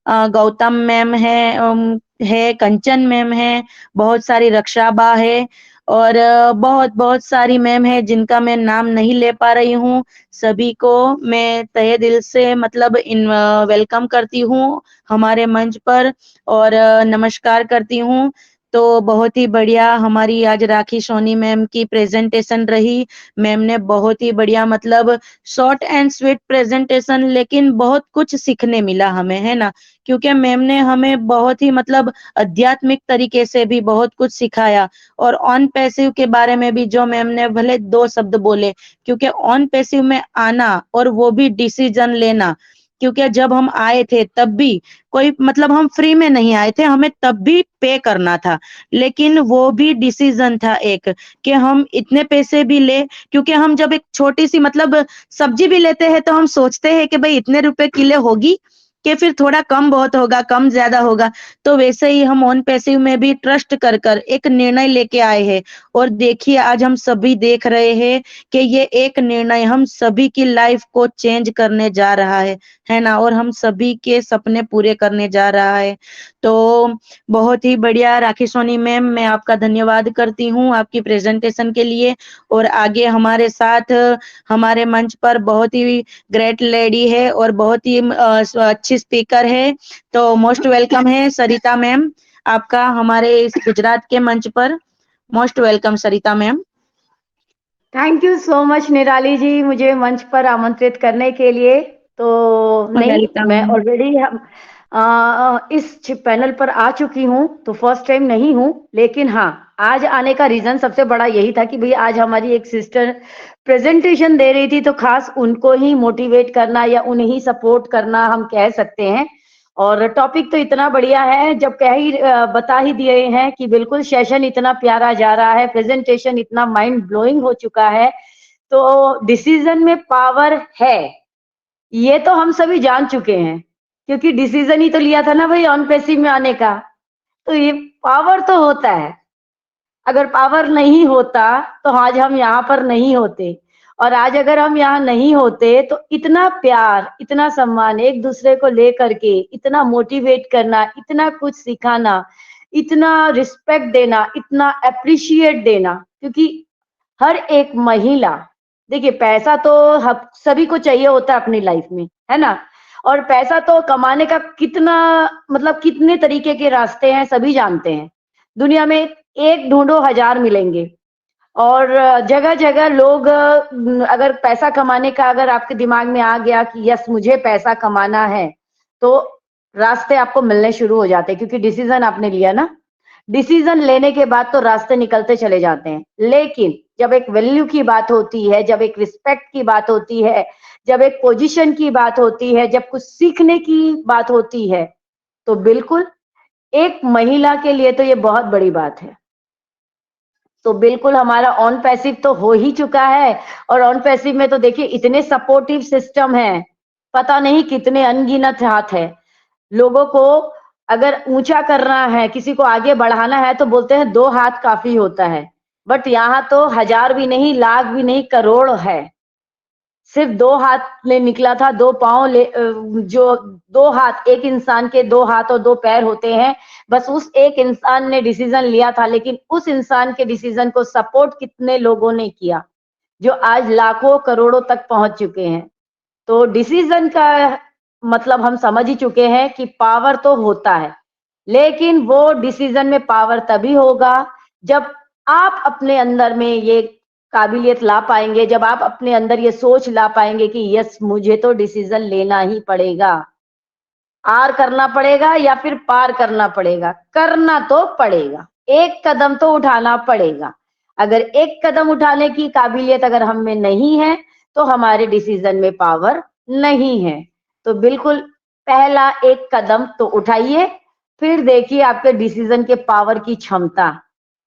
गौतम मैम है, कंचन मैम है, बहुत सारी रक्षा बा है, और बहुत बहुत सारी मैम है जिनका मैं नाम नहीं ले पा रही हूँ। सभी को मैं तहे दिल से मतलब इन वेलकम करती हूँ हमारे मंच पर, और नमस्कार करती हूँ। तो बहुत ही बढ़िया हमारी आज राखी सोनी मैम की प्रेजेंटेशन रही। मैम ने बहुत ही बढ़िया मतलब शॉर्ट एंड स्वीट प्रेजेंटेशन, लेकिन बहुत कुछ सीखने मिला हमें, है ना, क्योंकि मैम ने हमें बहुत ही मतलब आध्यात्मिक तरीके से भी बहुत कुछ सिखाया। और ऑन पैसिव के बारे में भी जो मैम ने भले 2 शब्द बोले, क्योंकि ऑन पैसिव में आना और वो भी डिसीजन लेना, क्योंकि जब हम आए थे तब भी कोई मतलब हम फ्री में नहीं आए थे, हमें तब भी पे करना था, लेकिन वो भी डिसीजन था एक, कि हम इतने पैसे भी ले, क्योंकि हम जब एक छोटी सी मतलब सब्जी भी लेते हैं तो हम सोचते हैं कि भाई इतने रुपए किलो होगी, कि फिर थोड़ा कम बहुत होगा, कम ज्यादा होगा। तो वैसे ही हम ऑन पैसिव में भी ट्रस्ट कर कर एक निर्णय लेके आए हैं, और देखिए आज हम सभी देख रहे हैं कि ये एक निर्णय हम सभी की लाइफ को चेंज करने जा रहा है ना, और हम सभी के सपने पूरे करने जा रहा है। तो बहुत ही बढ़िया राखी सोनी मैम, मैं आपका धन्यवाद करती हूँ आपकी प्रेजेंटेशन के लिए। और आगे हमारे साथ हमारे मंच पर बहुत ही ग्रेट लेडी है और बहुत ही अच्छी स्पीकर है, तो मोस्ट वेलकम है सरिता मैम, आपका हमारे इस गुजरात के मंच पर most welcome Sarita ma'am. Thank you so much निराली जी, मुझे मंच पर आमंत्रित करने के लिए। तो नहीं, मैं वेलकम। ऑलरेडी इस पैनल पर आ चुकी हूँ, तो फर्स्ट टाइम नहीं हूँ, लेकिन हाँ, आज आने का रीजन सबसे बड़ा यही था कि भाई आज हमारी एक सिस्टर प्रेजेंटेशन दे रही थी, तो खास उनको ही मोटिवेट करना या उन्हें सपोर्ट करना हम कह सकते हैं। और टॉपिक तो इतना बढ़िया है, जब बता ही दिए हैं कि बिल्कुल सेशन इतना प्यारा जा रहा है, प्रेजेंटेशन इतना माइंड ब्लोइंग हो चुका है। तो डिसीजन में पावर है, ये तो हम सभी जान चुके हैं, क्योंकि डिसीजन ही तो लिया था ना भाई ऑन पैसिव में आने का। तो ये पावर तो होता है, अगर पावर नहीं होता तो आज हम यहाँ पर नहीं होते। और आज अगर हम यहाँ नहीं होते तो इतना प्यार, इतना सम्मान एक दूसरे को लेकर के, इतना मोटिवेट करना, इतना कुछ सिखाना, इतना रिस्पेक्ट देना, इतना अप्रिशिएट देना, क्योंकि हर एक महिला, देखिए पैसा तो हम सभी को चाहिए होता है अपनी लाइफ में, है ना? और पैसा तो कमाने का कितना, मतलब कितने तरीके के रास्ते हैं सभी जानते हैं। दुनिया में एक ढूंढो हजार मिलेंगे। और जगह-जगह लोग अगर पैसा कमाने का अगर आपके दिमाग में आ गया कि यस मुझे पैसा कमाना है, तो रास्ते आपको मिलने शुरू हो जाते हैं, क्योंकि डिसीजन आपने लिया ना। डिसीजन लेने के बाद तो रास्ते निकलते चले जाते हैं। लेकिन जब एक वैल्यू की बात होती है, जब एक रिस्पेक्ट की बात होती है, जब एक पोजीशन की बात होती है, जब कुछ सीखने की बात होती है, तो बिल्कुल एक महिला के लिए तो ये बहुत बड़ी बात है। तो बिल्कुल हमारा ऑन पैसिव तो हो ही चुका है, और ऑन पैसिव में तो देखिए इतने सपोर्टिव सिस्टम हैं, पता नहीं कितने अनगिनत हाथ है। लोगों को अगर ऊंचा करना है, किसी को आगे बढ़ाना है, तो बोलते हैं 2 हाथ काफी होता है, बट यहाँ तो हजार भी नहीं, लाख भी नहीं, करोड़ है। सिर्फ 2 हाथ ले निकला था, 2 पाँव ले जो 2 हाथ, एक इंसान के 2 हाथ और 2 पैर होते हैं, बस उस एक इंसान ने डिसीजन लिया था, लेकिन उस इंसान के डिसीजन को सपोर्ट कितने लोगों ने किया, जो आज लाखों करोड़ों तक पहुंच चुके हैं। तो डिसीजन का मतलब हम समझ ही चुके हैं कि पावर तो होता है, लेकिन वो डिसीजन में पावर तभी होगा जब आप अपने अंदर में ये काबिलियत ला पाएंगे, जब आप अपने अंदर ये सोच ला पाएंगे कि यस मुझे तो डिसीजन लेना ही पड़ेगा, आर करना पड़ेगा या फिर पार करना पड़ेगा, करना तो पड़ेगा, एक कदम तो उठाना पड़ेगा। अगर एक कदम उठाने की काबिलियत अगर हम में नहीं है, तो हमारे डिसीजन में पावर नहीं है। तो बिल्कुल पहला एक कदम तो उठाइए, फिर देखिए आपके डिसीजन के पावर की क्षमता,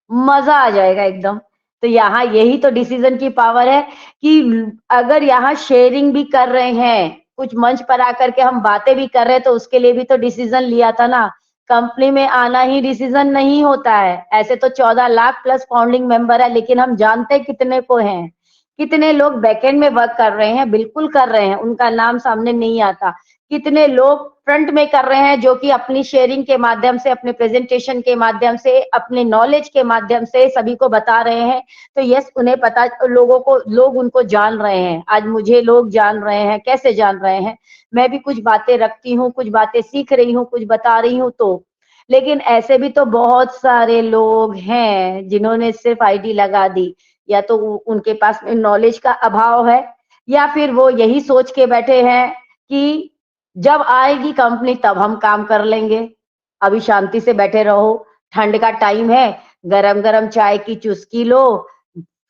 मजा आ जाएगा एकदम। तो यहाँ यही तो डिसीजन की पावर है कि अगर यहाँ शेयरिंग भी कर रहे हैं, कुछ मंच पर आकर के हम बातें भी कर रहे हैं, तो उसके लिए भी तो डिसीजन लिया था ना। कंपनी में आना ही डिसीजन नहीं होता है। ऐसे तो 14 लाख प्लस फाउंडिंग मेंबर है, लेकिन हम जानते कितने को हैं, कितने लोग बैकएंड में वर्क कर रहे हैं, बिल्कुल कर रहे हैं, उनका नाम सामने नहीं आता। कितने लोग फ्रंट में कर रहे हैं, जो कि अपनी शेयरिंग के माध्यम से, अपने प्रेजेंटेशन के माध्यम से, अपने नॉलेज के माध्यम से सभी को बता रहे हैं। तो यस उन्हें पता, लोगों को, लोग उनको जान रहे हैं। आज मुझे लोग जान रहे हैं, कैसे जान रहे हैं? मैं भी कुछ बातें रखती हूँ, कुछ बातें सीख रही हूँ, कुछ बता रही हूँ तो। लेकिन ऐसे भी तो बहुत सारे लोग हैं जिन्होंने सिर्फ आईडी लगा दी, या तो उनके पास नॉलेज का अभाव है, या फिर वो यही सोच के बैठे हैं कि जब आएगी कंपनी तब हम काम कर लेंगे, अभी शांति से बैठे रहो, ठंड का टाइम है, गरम-गरम चाय की चुस्की लो,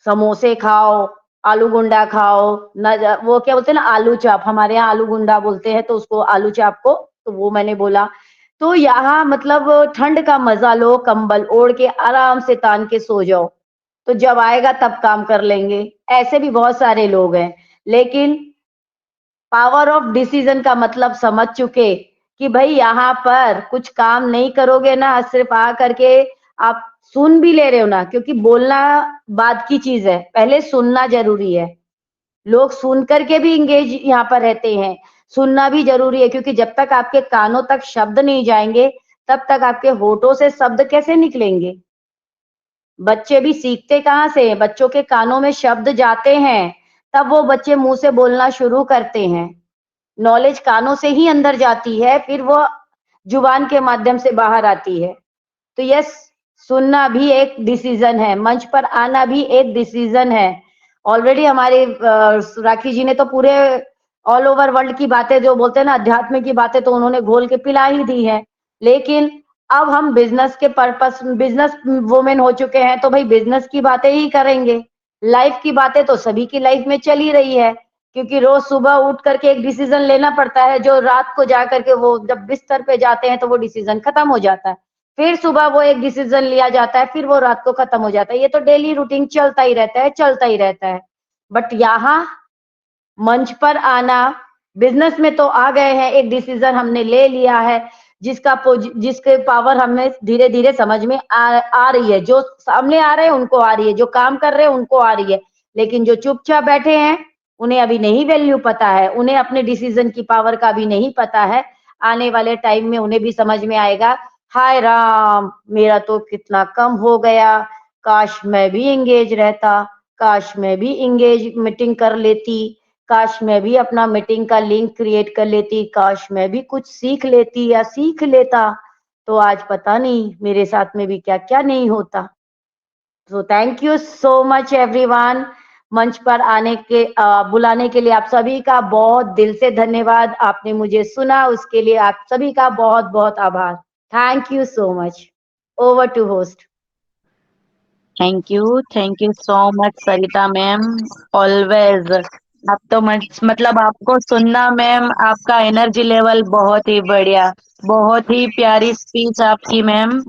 समोसे खाओ, आलू गुंडा खाओ, न वो क्या बोलते हैं ना आलू चाप, हमारे यहाँ आलू गुंडा बोलते हैं, तो उसको आलू चाप को, तो वो मैंने बोला। तो यहाँ मतलब ठंड का मजा लो, कंबल ओढ़ के आराम से तान के सो जाओ, तो जब आएगा तब काम कर लेंगे। ऐसे भी बहुत सारे लोग हैं, लेकिन पावर ऑफ डिसीजन का मतलब समझ चुके कि भाई यहाँ पर कुछ काम नहीं करोगे ना, सिर्फ आ करके आप सुन भी ले रहे हो ना, क्योंकि बोलना बाद की चीज है, पहले सुनना जरूरी है। लोग सुन करके भी इंगेज यहाँ पर रहते हैं, सुनना भी जरूरी है, क्योंकि जब तक आपके कानों तक शब्द नहीं जाएंगे, तब तक आपके होठों से शब्द कैसे निकलेंगे? बच्चे भी सीखते कहाँ से हैं? बच्चों के कानों में शब्द जाते हैं, तब वो बच्चे मुंह से बोलना शुरू करते हैं। नॉलेज कानों से ही अंदर जाती है, फिर वो जुबान के माध्यम से बाहर आती है। तो यस, सुनना भी एक डिसीजन है, मंच पर आना भी एक डिसीजन है। ऑलरेडी हमारे राखी जी ने तो पूरे ऑल ओवर वर्ल्ड की बातें जो बोलते हैं ना, अध्यात्म की बातें तो उन्होंने घोल के पिला ही दी है। लेकिन अब हम बिजनेस के पर्पस, बिजनेस वुमेन हो चुके हैं, तो भाई बिजनेस की बातें ही करेंगे। लाइफ की बातें तो सभी की लाइफ में चल ही रही है, क्योंकि रोज सुबह उठ करके एक डिसीजन लेना पड़ता है, जो रात को जा करके वो जब बिस्तर पे जाते हैं तो वो डिसीजन खत्म हो जाता है। फिर सुबह वो एक डिसीजन लिया जाता है, फिर वो रात को खत्म हो जाता है। ये तो डेली रूटीन चलता ही रहता है, चलता ही रहता है। बट यहाँ मंच पर आना, बिजनेस में तो आ गए हैं, एक डिसीजन हमने ले लिया है, जिसके पावर हमें धीरे धीरे समझ में आ रही है। जो सामने आ रहे हैं उनको आ रही है, जो काम कर रहे हैं उनको आ रही है, लेकिन जो चुपचाप बैठे हैं उन्हें अभी नहीं वैल्यू पता है, उन्हें अपने डिसीजन की पावर का भी नहीं पता है। आने वाले टाइम में उन्हें भी समझ में आएगा, हाय राम मेरा तो कितना कम हो गया, काश मैं भी एंगेज रहता, काश मैं भी एंगेज मीटिंग कर लेती, काश मैं भी अपना मीटिंग का लिंक क्रिएट कर लेती, काश मैं भी कुछ सीख लेती या सीख लेता, तो आज पता नहीं मेरे साथ में भी क्या क्या नहीं होता। तो thank you so much everyone, मंच पर आने के बुलाने के लिए आप सभी का बहुत दिल से धन्यवाद। आपने मुझे सुना उसके लिए आप सभी का बहुत बहुत आभार। Thank you so much. Over to host. Thank you so much Sarita ma'am, always. आप तो मतलब आपको सुनना मैम, आपका एनर्जी लेवल बहुत ही बढ़िया, बहुत ही प्यारी स्पीच आपकी मैम,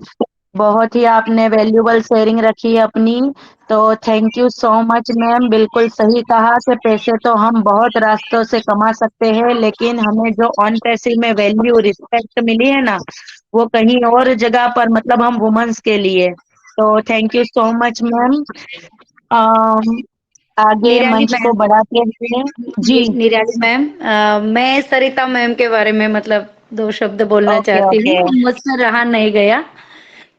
बहुत ही आपने वैल्यूबल शेयरिंग रखी है अपनी। तो thank you so much ma'am, बिल्कुल सही कहा कि पैसे तो हम बहुत रास्तों से कमा सकते हैं, लेकिन हमें जो ऑन पैसिव में वैल्यू रिस्पेक्ट मिली है ना, वो कहीं और जगह पर, मतलब हम वुमेन्स के लिए। तो thank you so much ma'am. आगे निराली मंच को मैम, बढ़ाते हुए जी। निराली मैम, मैं सरिता मैम के बारे में मतलब 2 शब्द बोलना ओके चाहती ओके। हूँ, मुझसे रहा नहीं गया।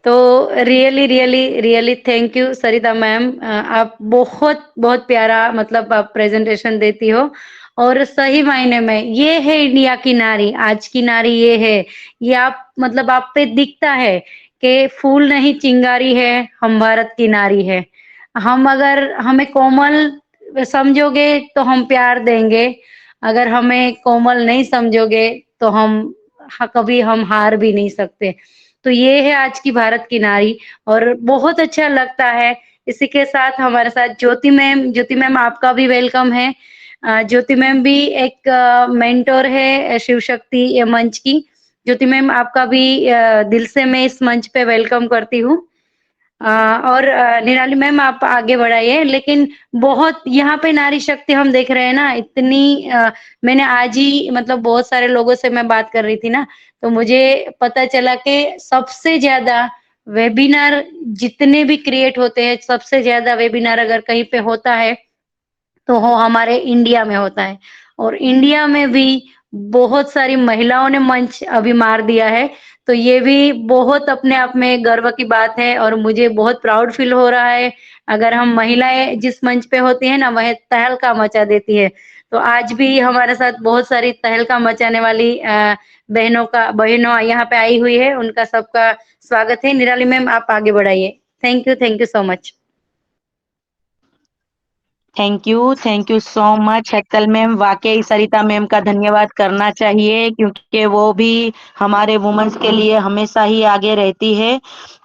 तो really really really thank you Sarita ma'am, आप बहुत बहुत प्यारा मतलब आप प्रेजेंटेशन देती हो, और सही मायने में ये है इंडिया की नारी, आज की नारी ये है। ये आप मतलब आप पे दिखता है कि फूल नहीं चिंगारी है, हम भारत की नारी है। हम अगर हमें कोमल समझोगे तो हम प्यार देंगे, अगर हमें कोमल नहीं समझोगे तो कभी हम हार भी नहीं सकते। तो ये है आज की भारत की नारी, और बहुत अच्छा लगता है। इसी के साथ हमारे साथ ज्योति मैम आपका भी वेलकम है। ज्योति मैम भी एक मेंटोर है शिव शक्ति मंच की। ज्योति मैम आपका भी दिल से मैं इस मंच पे वेलकम करती हूँ। और निराली मैम आप आगे बढ़ाइए, लेकिन बहुत यहाँ पे नारी शक्ति हम देख रहे हैं ना, इतनी मैंने आज ही मतलब बहुत सारे लोगों से मैं बात कर रही थी ना, तो मुझे पता चला कि सबसे ज्यादा वेबिनार जितने भी क्रिएट होते हैं, सबसे ज्यादा वेबिनार अगर कहीं पे होता है तो वो हमारे इंडिया में होता है, और इंडिया में भी बहुत सारी महिलाओं ने मंच अभी मार दिया है। तो ये भी बहुत अपने आप में गर्व की बात है, और मुझे बहुत प्राउड फील हो रहा है। अगर हम महिलाएं जिस मंच पे होती है ना, वह तहलका मचा देती है। तो आज भी हमारे साथ बहुत सारी तहलका मचाने वाली बहनों यहाँ पे आई हुई है, उनका सबका स्वागत है। निराली मैम आप आगे बढ़ाइए। Thank you so much. Thank you so much Hetal ma'am, वाकई सरिता मैम का धन्यवाद करना चाहिए, क्योंकि वो भी हमारे वुमेन्स के लिए हमेशा ही आगे रहती है।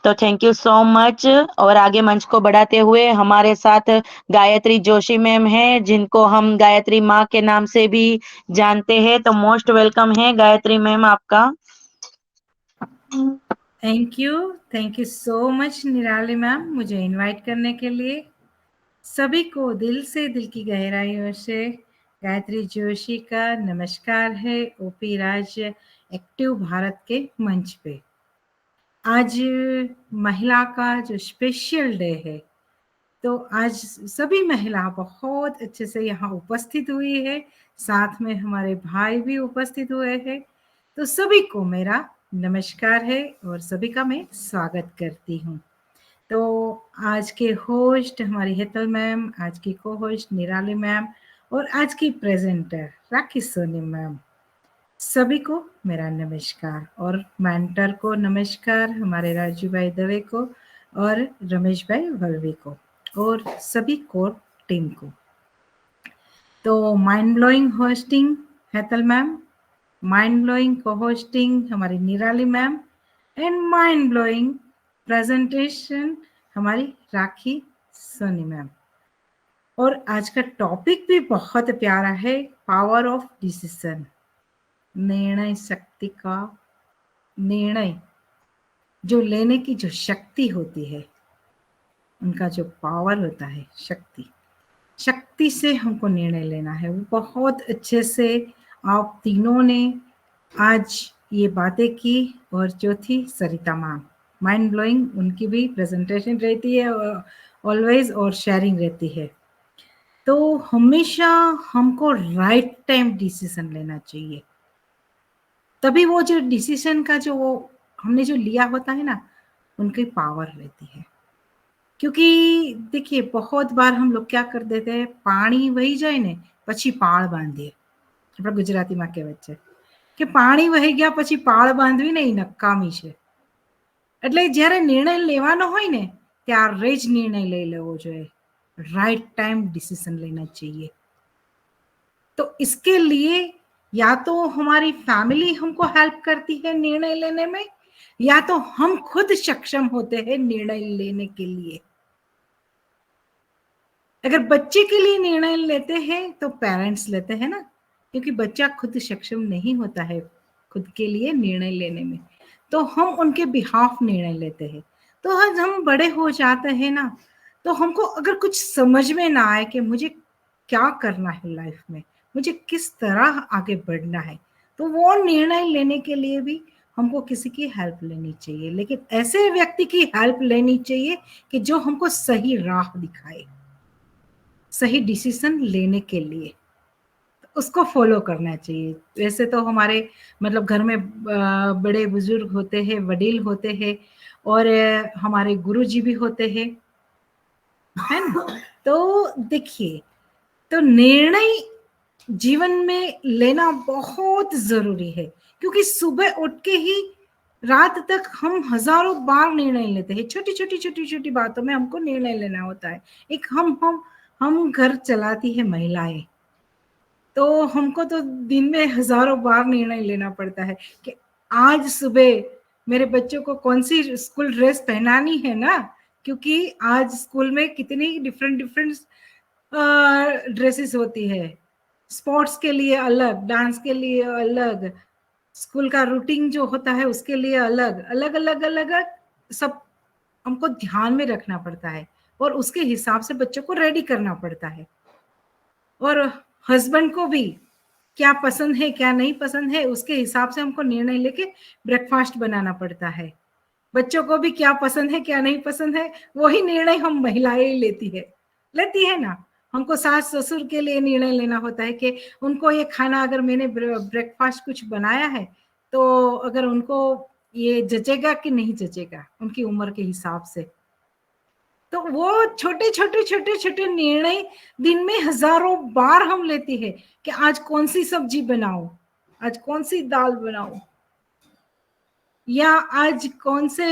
तो थैंक यू सो मच। और आगे मंच को बढ़ाते हुए हमारे साथ गायत्री जोशी मैम हैं, जिनको हम गायत्री माँ के नाम से भी जानते हैं। तो मोस्ट वेलकम है गायत्री मैम आपका। Thank you so much Nirali ma'am, मुझे इनवाइट करने के लिए। सभी को दिल से, दिल की गहराइयों से गायत्री जोशी का नमस्कार है ओपी राज एक्टिव भारत के मंच पे। आज महिला का जो स्पेशल डे है, तो आज सभी महिला बहुत अच्छे से यहाँ उपस्थित हुई है, साथ में हमारे भाई भी उपस्थित हुए हैं। तो सभी को मेरा नमस्कार है और सभी का मैं स्वागत करती हूँ। तो आज के होस्ट हमारी हेतल मैम, आज की को होस्ट निराली मैम, और आज की प्रेजेंटर राखी सोनी मैम, सभी को मेरा नमस्कार, और मेंटर को नमस्कार, हमारे राजू भाई दवे को और रमेश भाई वल्वी को और सभी कोर टीम को। तो mind blowing hosting Hetal ma'am, mind blowing को होस्टिंग हमारी निराली ma'am, and mind blowing presentation हमारी राखी सोनी मैम। और आज का टॉपिक भी बहुत प्यारा है, पावर ऑफ डिसीजन, निर्णय शक्ति का, निर्णय जो लेने की जो शक्ति होती है, उनका जो पावर होता है, शक्ति से हमको निर्णय लेना है। वो बहुत अच्छे से आप तीनों ने आज ये बातें की, और जो थी सरिता मैम, माइंड ब्लोइंग, उनकी भी प्रेजेंटेशन रहती है ऑलवेज, और शेयरिंग रहती है। तो हमेशा हमको राइट टाइम डिसीजन लेना चाहिए, तभी वो जो डिसीजन का जो वो हमने जो लिया होता है ना, उनकी पावर रहती है। क्योंकि देखिए बहुत बार हम लोग क्या कर देते हैं, पानी वही जाए ने પછી પાળ બાંધીએ, આપણા ગુજરાતીમાં કહેવત છે કે પાણી વહી ગયા પછી પાળ બાંધવી ને એ નકામી છે। એટલે જ્યારે નિર્ણય લેવાનો હોય ને ત્યારે જ નિર્ણય લઈ લેવો જોઈએ, राइट टाइम डिसीजन लेना चाहिए। तो इसके लिए या तो हमारी फैमिली हमको हेल्प करती है निर्णय लेने में, या तो हम खुद सक्षम होते हैं निर्णय लेने के लिए। अगर बच्चे के लिए निर्णय लेते हैं तो पेरेंट्स लेते हैं ना, क्योंकि बच्चा खुद सक्षम नहीं होता है खुद के लिए निर्णय लेने में, तो हम उनके बिहाफ निर्णय लेते हैं। तो आज हम बड़े हो जाते हैं ना, तो हमको अगर कुछ समझ में ना आए कि मुझे क्या करना है लाइफ में, मुझे किस तरह आगे बढ़ना है, तो वो निर्णय लेने के लिए भी हमको किसी की हेल्प लेनी चाहिए, लेकिन ऐसे व्यक्ति की हेल्प लेनी चाहिए कि जो हमको सही राह दिखाए, सही डिसीजन लेने के लिए उसको फॉलो करना चाहिए। वैसे तो हमारे मतलब घर में बड़े बुजुर्ग होते हैं, वडील होते हैं, और हमारे गुरुजी भी होते हैं, है ना। तो देखिए, तो निर्णय जीवन में लेना बहुत जरूरी है, क्योंकि सुबह उठ के ही रात तक हम हजारों बार निर्णय लेते हैं, छोटी छोटी छोटी छोटी बातों में हमको निर्णय लेना होता है। एक हम घर चलाती है महिलाएं, तो हमको तो दिन में हजारों बार निर्णय लेना पड़ता है कि आज सुबह मेरे बच्चों को कौन सी स्कूल ड्रेस पहनानी है ना, क्योंकि आज स्कूल में कितनी डिफरेंट डिफरेंट ड्रेसेस होती है, स्पोर्ट्स के लिए अलग, डांस के लिए अलग, स्कूल का रूटीन जो होता है उसके लिए अलग अलग अलग अलग सब हमको ध्यान में रखना पड़ता है, और उसके हिसाब से बच्चों को रेडी करना पड़ता है। और हस्बैंड को भी क्या पसंद है क्या नहीं पसंद है उसके हिसाब से हमको निर्णय लेके ब्रेकफास्ट बनाना पड़ता है। बच्चों को भी क्या पसंद है क्या नहीं पसंद है वही निर्णय हम महिलाएं लेती है ना। हमको सास ससुर के लिए निर्णय लेना होता है कि उनको ये खाना, अगर मैंने ब्रेकफास्ट कुछ बनाया है तो अगर उनको ये जचेगा कि नहीं जचेगा उनकी उम्र के हिसाब से। तो वो छोटे छोटे छोटे छोटे निर्णय दिन में हजारों बार हम लेते हैं कि आज कौन सी सब्जी बनाऊं, आज कौन सी दाल बनाऊं, या आज कौन से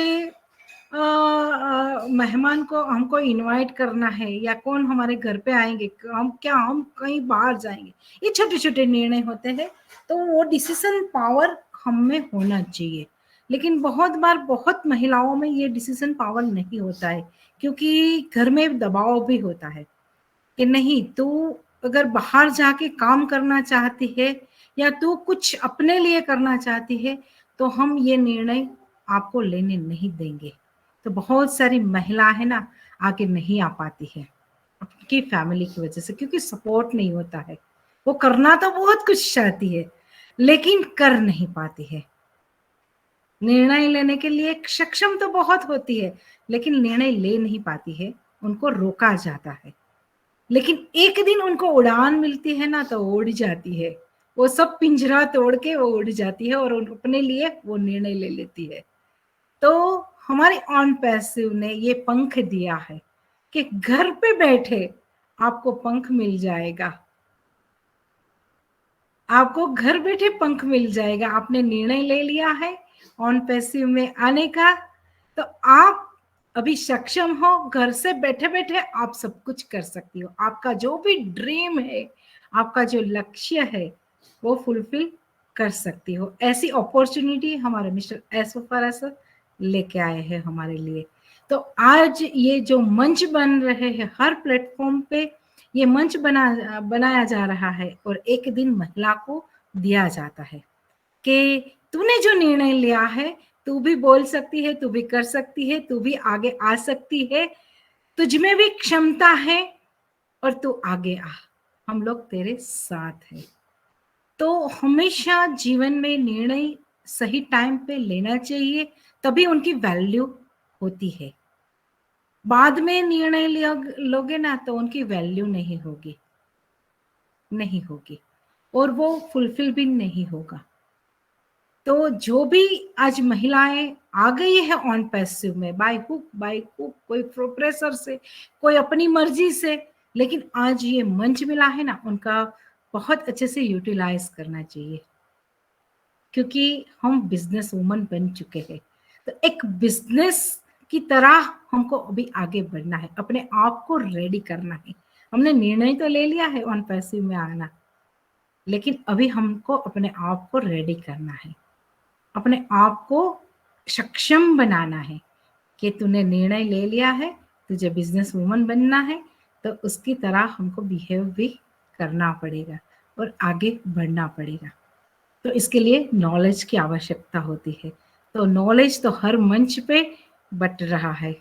मेहमान को हमको इनवाइट करना है, या कौन हमारे घर पे आएंगे, हम कहीं बाहर जाएंगे। ये छोटे छोटे निर्णय होते हैं, तो वो डिसीजन पावर हम में होना चाहिए। लेकिन बहुत बार बहुत महिलाओं में ये डिसीजन पावर नहीं होता है, क्योंकि घर में दबाव भी होता है कि नहीं, तू अगर बाहर जाके काम करना चाहती है या तू कुछ अपने लिए करना चाहती है तो हम ये निर्णय आपको लेने नहीं देंगे। तो बहुत सारी महिला है ना आगे नहीं आ पाती है अपनी फैमिली की वजह से, क्योंकि सपोर्ट नहीं होता है। वो करना तो बहुत कुछ चाहती है लेकिन कर नहीं पाती है। निर्णय लेने के लिए सक्षम तो बहुत होती है लेकिन निर्णय ले नहीं पाती है, उनको रोका जाता है। लेकिन एक दिन उनको उड़ान मिलती है ना तो उड़ जाती है, वो सब पिंजरा तोड़ के वो उड़ जाती है और अपने लिए वो निर्णय ले लेती है। तो हमारे ऑन पैसिव ने ये पंख दिया है कि घर पे बैठे आपको पंख मिल जाएगा, आपको घर बैठे पंख मिल जाएगा। आपने निर्णय ले लिया है ऑन पैसिव में आने का, तो आप अभी सक्षम हो, घर से बैठे बैठे आप सब कुछ कर सकती हो। आपका जो भी ड्रीम है, आपका जो लक्ष्य है वो फुलफिल कर सकती हो। ऐसी अपॉर्चुनिटी हमारे मिस्टर एसोफारा सर लेके आए हैं हमारे लिए। तो आज ये जो मंच बन रहे हैं, हर प्लेटफॉर्म पे ये मंच बनाया जा रहा है और एक दिन महिला को दिया जाता है कि तूने जो निर्णय लिया है तू भी बोल सकती है, तू भी कर सकती है, तू भी आगे आ सकती है, तुझ में भी क्षमता है और तू आगे आ, हम लोग तेरे साथ हैं। तो हमेशा जीवन में निर्णय सही टाइम पे लेना चाहिए, तभी उनकी वैल्यू होती है। बाद में निर्णय लोगे ना तो उनकी वैल्यू नहीं होगी। नहीं होगी और वो फुलफिल भी नहीं होगा। तो जो भी आज महिलाएं आ गई है ऑन पैसिव में, बाय हुक बाय हुक, कोई प्रेशर से, कोई अपनी मर्जी से, लेकिन आज ये मंच मिला है ना, उनका बहुत अच्छे से यूटिलाइज करना चाहिए, क्योंकि हम बिजनेस वुमन बन चुके हैं। तो एक बिजनेस की तरह हमको अभी आगे बढ़ना है, अपने आप को रेडी करना है। हमने निर्णय तो ले लिया है ऑन पैसिव में आना, लेकिन अभी हमको अपने आप को रेडी करना है, अपने आप को सक्षम बनाना है कि तूने निर्णय ले लिया है, तुझे बिजनेस वुमन बनना है, तो उसकी तरह हमको बिहेव भी करना पड़ेगा और आगे बढ़ना पड़ेगा। तो इसके लिए नॉलेज की आवश्यकता होती है। तो नॉलेज तो हर मंच पे बट रहा है,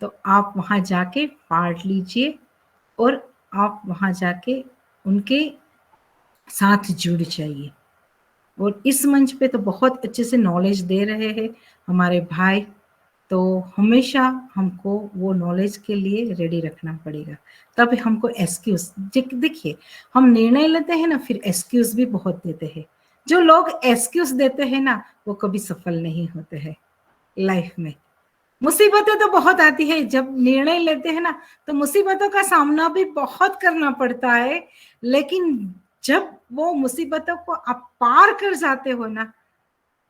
तो आप वहां जाके पार्ट लीजिए और आप वहां जाके उनके साथ जुड़ जाइए। और इस मंच पे तो बहुत अच्छे से नॉलेज दे रहे हैं हमारे भाई, तो हमेशा हमको वो नॉलेज के लिए रेडी रखना पड़ेगा। तब हमको एक्सक्यूज, देखिए हम निर्णय लेते हैं ना, फिर एक्सक्यूज भी बहुत देते हैं। जो लोग एक्सक्यूज देते हैं ना, वो कभी सफल नहीं होते हैं लाइफ में। मुसीबतें तो बहुत आती है, जब निर्णय लेते हैं ना तो मुसीबतों का सामना भी बहुत करना पड़ता है, लेकिन जब वो मुसीबतों को आप पार कर जाते हो ना,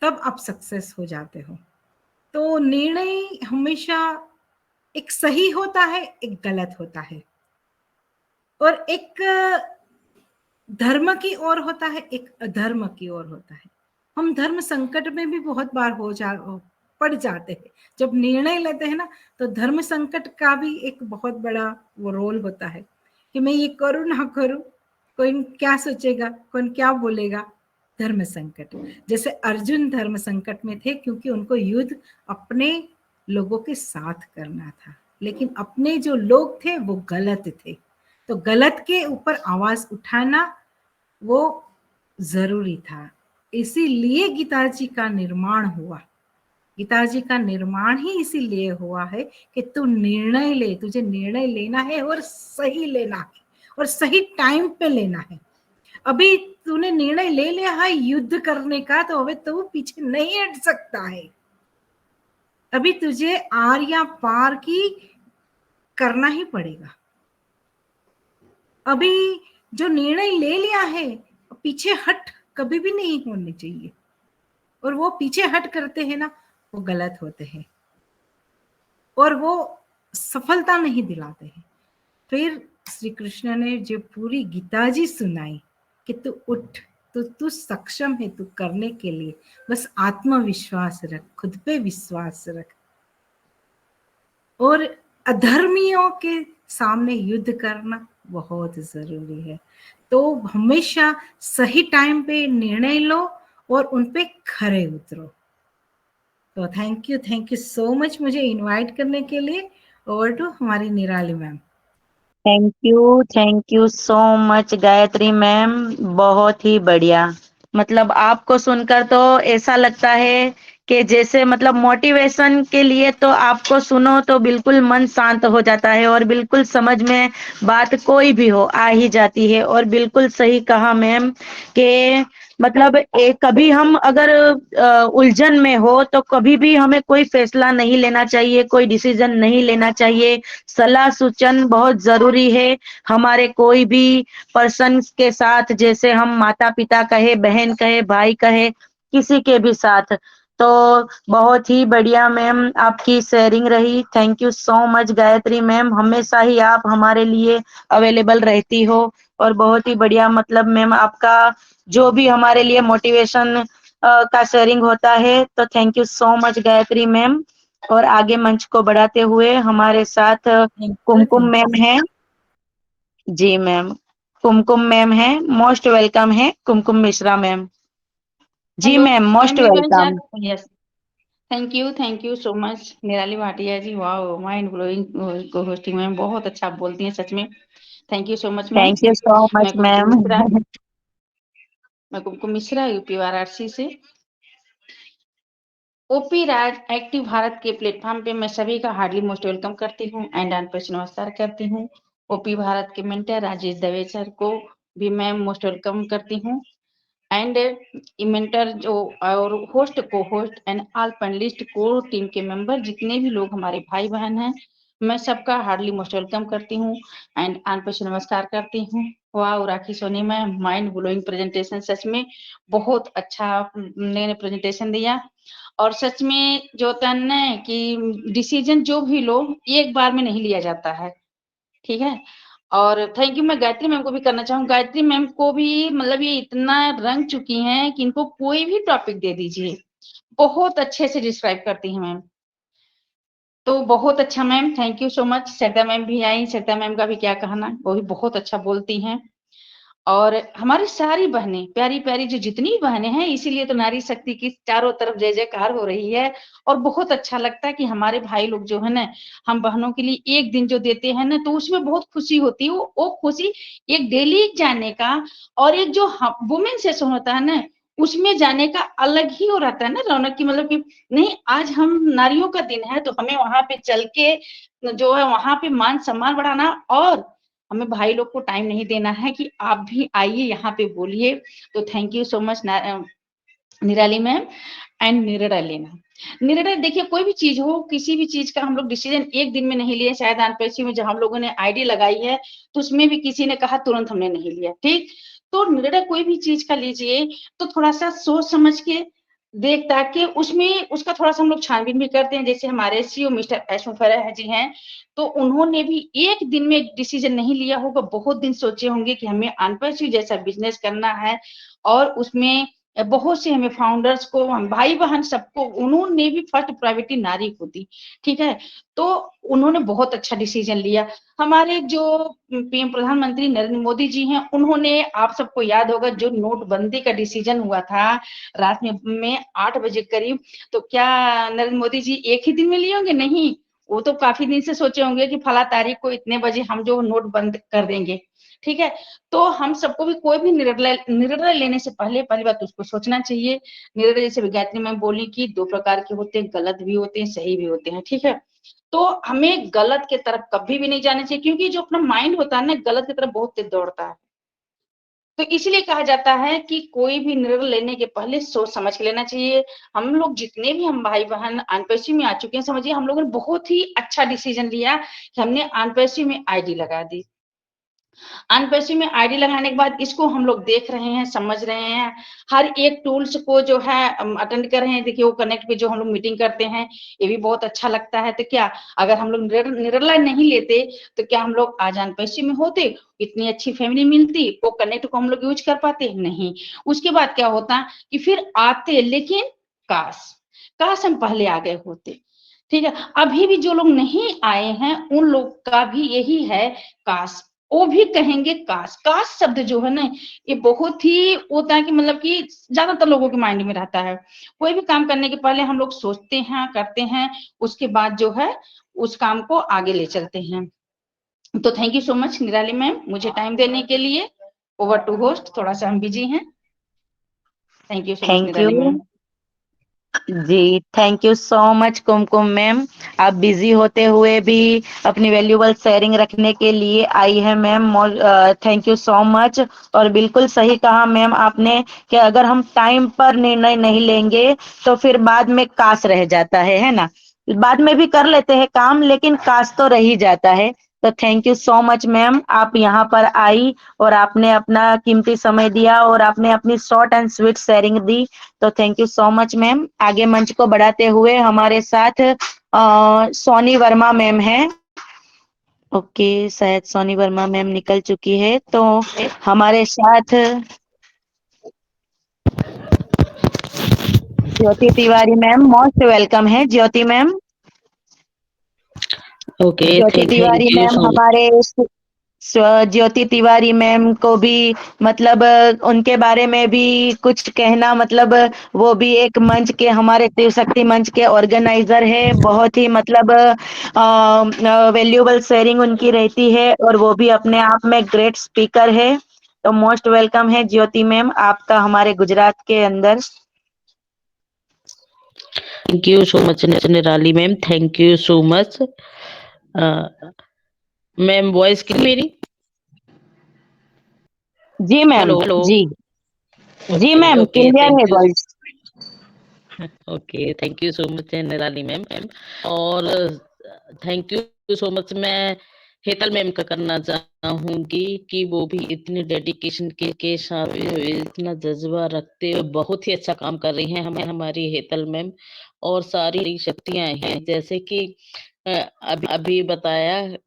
तब आप सक्सेस हो जाते हो। तो निर्णय हमेशा एक सही होता है, एक गलत होता है, और एक धर्म की ओर होता है, एक अधर्म की ओर होता है। हम धर्म संकट में भी बहुत बार पड़ जाते हैं। जब निर्णय लेते हैं ना, तो धर्म संकट का भी एक बहुत बड़ा वो रोल होता है कि मैं ये करूं ना करूं, कोई क्या सोचेगा, कौन क्या बोलेगा। धर्म संकट, जैसे अर्जुन धर्म संकट में थे, क्योंकि उनको युद्ध अपने लोगों के साथ करना था, लेकिन अपने जो लोग थे वो गलत थे। तो गलत के ऊपर आवाज उठाना वो जरूरी था। इसीलिए गीता जी का निर्माण हुआ। गीता जी का निर्माण ही इसीलिए हुआ है कि तू निर्णय ले, तुझे निर्णय लेना है और सही लेना है और सही टाइम पे लेना है। अभी तूने निर्णय ले लिया है युद्ध करने का, तो अभी तू पीछे नहीं हट सकता है। अभी तुझे आर या पार की करना ही पड़ेगा। अभी जो निर्णय ले लिया है, पीछे हट कभी भी नहीं होनी चाहिए, और वो पीछे हट करते हैं ना, वो गलत होते हैं और वो सफलता नहीं दिलाते हैं। फिर श्री कृष्ण ने जो पूरी गीता जी सुनाई कि तू उठ, तू सक्षम है, तू करने के लिए, बस आत्मविश्वास रख, खुद पे विश्वास रख, और अधर्मियों के सामने युद्ध करना बहुत जरूरी है। तो हमेशा सही टाइम पे निर्णय लो और उन पे खरे उतरो। तो थैंक यू सो मच मुझे इनवाइट करने के लिए। ओवर टू हमारी निराली ma'am. Thank you so much Gayatri ma'am, बहुत ही बढ़िया। मतलब आपको सुनकर तो ऐसा लगता है कि जैसे मतलब मोटिवेशन के लिए तो आपको सुनो तो बिल्कुल मन शांत हो जाता है और बिल्कुल समझ में बात कोई भी हो आ ही जाती है। और बिल्कुल सही कहा मैम कि मतलब कभी हम अगर उलझन में हो तो कभी भी हमें कोई फैसला नहीं लेना चाहिए, कोई डिसीजन नहीं लेना चाहिए। सलाह सूचन बहुत जरूरी है हमारे कोई भी पर्सन के साथ, जैसे हम माता पिता कहे, बहन कहे, भाई कहे, किसी के भी साथ। तो बहुत ही बढ़िया मैम आपकी शेयरिंग रही। Thank you so much Gayatri ma'am, हमेशा ही आप हमारे लिए अवेलेबल रहती हो और बहुत ही बढ़िया मतलब मैम आपका जो भी हमारे लिए मोटिवेशन का शेयरिंग होता है। तो thank you so much Gayatri ma'am. और आगे मंच को बढ़ाते हुए हमारे साथ कुमकुम मैम है। जी मैम, कुमकुम मैम है, मोस्ट वेलकम है कुमकुम मिश्रा मैम। जी hello ma'am, most everyone, welcome. Yes, thank you so much Nirali Bhatia ji. Wow, mind blowing को होस्टिंग मैम, बहुत अच्छा आप बोलती हैं सच में। Thank you so much ma'am. Thank you so much मैं कुमकुम मैम। मिश्रा, यूपी वाराणसी से। ओपी राज एक्टिव भारत के प्लेटफॉर्म पे मैं सभी का हार्डली मोस्ट वेलकम करती हूँ एंड अनपेश नमस्कार करती हूँ। ओपी भारत के मेंटर राजेश दवे सर को भी मैं मोस्ट वेलकम करती हूँ। एंड इमेंटर जो और होस्ट को होस्ट एंड ऑल पैनलिस्ट को टीम के मेंबर जितने भी लोग हमारे भाई बहन हैं, मैं सबका हार्डली मोस्ट वेलकम करती हूँ एंड आन से नमस्कार करती हूँ। वाह राखी सोनी में माइंड ब्लोइंग प्रेजेंटेशन, सच में बहुत अच्छा ने प्रेजेंटेशन दिया। और सच में जो होता है ना कि डिसीजन जो भी लो एक बार में नहीं लिया जाता है, ठीक है। और थैंक यू मैं गायत्री मैम को भी करना चाहूँ। गायत्री मैम को भी मतलब ये इतना रंग चुकी हैं कि इनको कोई भी टॉपिक दे दीजिए, बहुत अच्छे से डिस्क्राइब करती हैं मैम। तो बहुत अच्छा ma'am, thank you so much. Shraddha ma'am भी आई, श्रद्धा मैम का भी क्या कहना, वो भी बहुत अच्छा बोलती हैं। और हमारी सारी बहनें प्यारी-प्यारी जो जितनी भी बहनें हैं, इसीलिए तो नारी शक्ति की चारों तरफ जय-जयकार हो रही है। और बहुत अच्छा लगता है कि हमारे भाई लोग जो है ना, हम बहनों के लिए एक दिन जो देते हैं ना, तो उसमें बहुत खुशी होती है। वो खुशी एक डेली जाने का और एक जो ह वुमेन सेशन होता है ना, उसमें जाने का अलग ही वो रहता है ना रौनक की, मतलब कि नहीं आज हम नारियों का दिन है, तो हमें वहाँ पे चल के जो है वहाँ पे मान-सम्मान बढ़ाना और हमें भाई लोग को टाइम नहीं देना है कि आप भी आइए यहाँ पे बोलिए। तो thank you so much Nirali ma'am and निर्णय लेना। निर्णय देखिए कोई भी चीज हो, किसी भी चीज का हम लोग डिसीजन एक दिन में नहीं लिए। शायद अनपेक्षी में जब हम लोगों ने आईडी लगाई है तो उसमें भी किसी ने कहा तुरंत हमने नहीं लिया, ठीक। तो निर्णय कोई भी चीज का लीजिए तो थोड़ा सा सोच समझ के देख ताकि उसमें उसका थोड़ा सा हम लोग छानबीन भी करते हैं। जैसे हमारे सीईओ मिस्टर ऐशु फराह जी हैं, तो उन्होंने भी एक दिन में डिसीजन नहीं लिया होगा, बहुत दिन सोचे होंगे कि हमें अनपेक्षी जैसा बिजनेस करना है और उसमें बहुत से हमें फाउंडर्स को, हम भाई-बहन सबको उन्होंने भी फर्स्ट प्रायोरिटी नारी को दी, ठीक है? तो उन्होंने बहुत अच्छा डिसीजन लिया। हमारे जो पीएम प्रधानमंत्री नरेंद्र मोदी जी हैं, उन्होंने आप सबको याद होगा जो नोटबंदी का डिसीजन हुआ था रात में 8 बजे करीब, तो क्या नरेंद्र मोदी जी एक ही दिन में लिए होंगे? नहीं, वो तो काफ़ी दिन से सोचे होंगे कि फला तारीख को इतने बजे हम जो नोट बंद कर देंगे, ठीक है? तो हम सबको भी कोई भी निर्णय लेने से पहले पहली बात तो उसको सोचना चाहिए। निर्णय जैसे गायत्री मैम बोली कि 2 प्रकार के होते हैं, गलत भी होते हैं, सही भी होते हैं, ठीक है? तो हमें गलत की तरफ कभी भी नहीं जाना चाहिए क्योंकि जो अपना माइंड होता है ना, गलत की तरफ बहुत तेज़ दौड़ता है। तो इसलिए कहा जाता है कि कोई भी निर्णय लेने के पहले सोच समझ के लेना चाहिए। हम लोग जितने भी हम भाई-बहन अनपेक्षी में आ चुके हैं, समझिए हम लोगों ने बहुत ही अच्छा डिसीजन लिया कि हमने अनपेक्षी में आईडी लगा दी। अनपेक्षी में आईडी लगाने के बाद इसको हम लोग देख रहे हैं, समझ रहे हैं, हर एक टूल्स को जो है अटेंड कर रहे हैं। देखिए वो कनेक्ट पे जो हम लोग मीटिंग करते हैं, ये भी बहुत अच्छा लगता है। तो क्या अगर हम लोग निर्णय नहीं लेते, तो क्या हम लोग आज अनपेक्षी में होते? इतनी अच्छी फैमिली मिलती, वो कनेक्ट को हम लोग यूज़ कर पाते? नहीं। उसके बाद क्या होता कि फिर आते लेकिन काश, काश हम पहले आ गए होते। ठीक है? अभी भी जो लोग नहीं आए हैं, उन लोग का भी यही है काश। वो भी कहेंगे काश। काश शब्द जो है ना, ये बहुत ही होता है कि मतलब कि ज़्यादातर लोगों के माइंड में रहता है। कोई भी काम करने के पहले हम लोग सोचते हैं, करते हैं, उसके बाद जो है उस काम को आगे ले चलते हैं। तो thank you so much Nirali ma'am मुझे टाइम देने के लिए। ओवर टू होस्ट, थोड़ा-सा हम बिज़ी हैं। Thank you so much thank Nirali you. Ma'am. जी, thank you so much Kumkum ma'am. आप बिज़ी होते हुए भी अपनी वैल्यूएबल शेयरिंग रखने के लिए आई हैं ma'am. Thank you so much. और बिल्कुल सही कहा मैम आपने कि अगर हम टाइम पर निर्णय नहीं लेंगे, तो फिर बाद में काश रह जाता है ना? बाद में भी कर लेते हैं काम, लेकिन काश तो रह ही जाता है। तो thank you so much ma'am, आप यहाँ पर आई और आपने अपना कीमती समय दिया और आपने अपनी शॉर्ट एंड स्वीट शेयरिंग दी। तो thank you so much ma'am. आगे मंच को बढ़ाते हुए हमारे साथ सोनी वर्मा मैम हैं। ओके, शायद सोनी वर्मा मैम निकल चुकी है, तो हमारे साथ Jyoti Tiwari ma'am most welcome है। Jyoti ma'am, okay Jyoti Tiwari thank you ma'am so much. हमारे ज्योति तिवारी मैम को भी मतलब उनके बारे में भी कुछ कहना, मतलब वो भी एक मंच के, हमारे शिव शक्ति मंच के ऑर्गेनाइजर है। बहुत ही मतलब वैल्यूएबल शेयरिंग उनकी रहती है और वो भी अपने आप में ग्रेट स्पीकर है। तो मोस्ट वेलकम है ज्योति मैम आपका हमारे गुजरात के अंदर। Thank you so much Nirali ma'am, thank you so much. Ma'am voice की मेरी जी मैम, हेलो हेलो। जी जी ओके मैम, ओके, क्लियर है thank you. Voice. Okay, thank you so much Nirali ma'am. और थैंक यू सो मच मैं Hetal ma'am का करना चाहूंगी कि वो भी इतने डेडिकेशन के साथ इतना जज्बा रखते हुए बहुत ही अच्छा काम कर रही हैं। हमें हमारी हेतल मैम और सारी शक्तियां हैं, जैसे कि अभी अभी बताया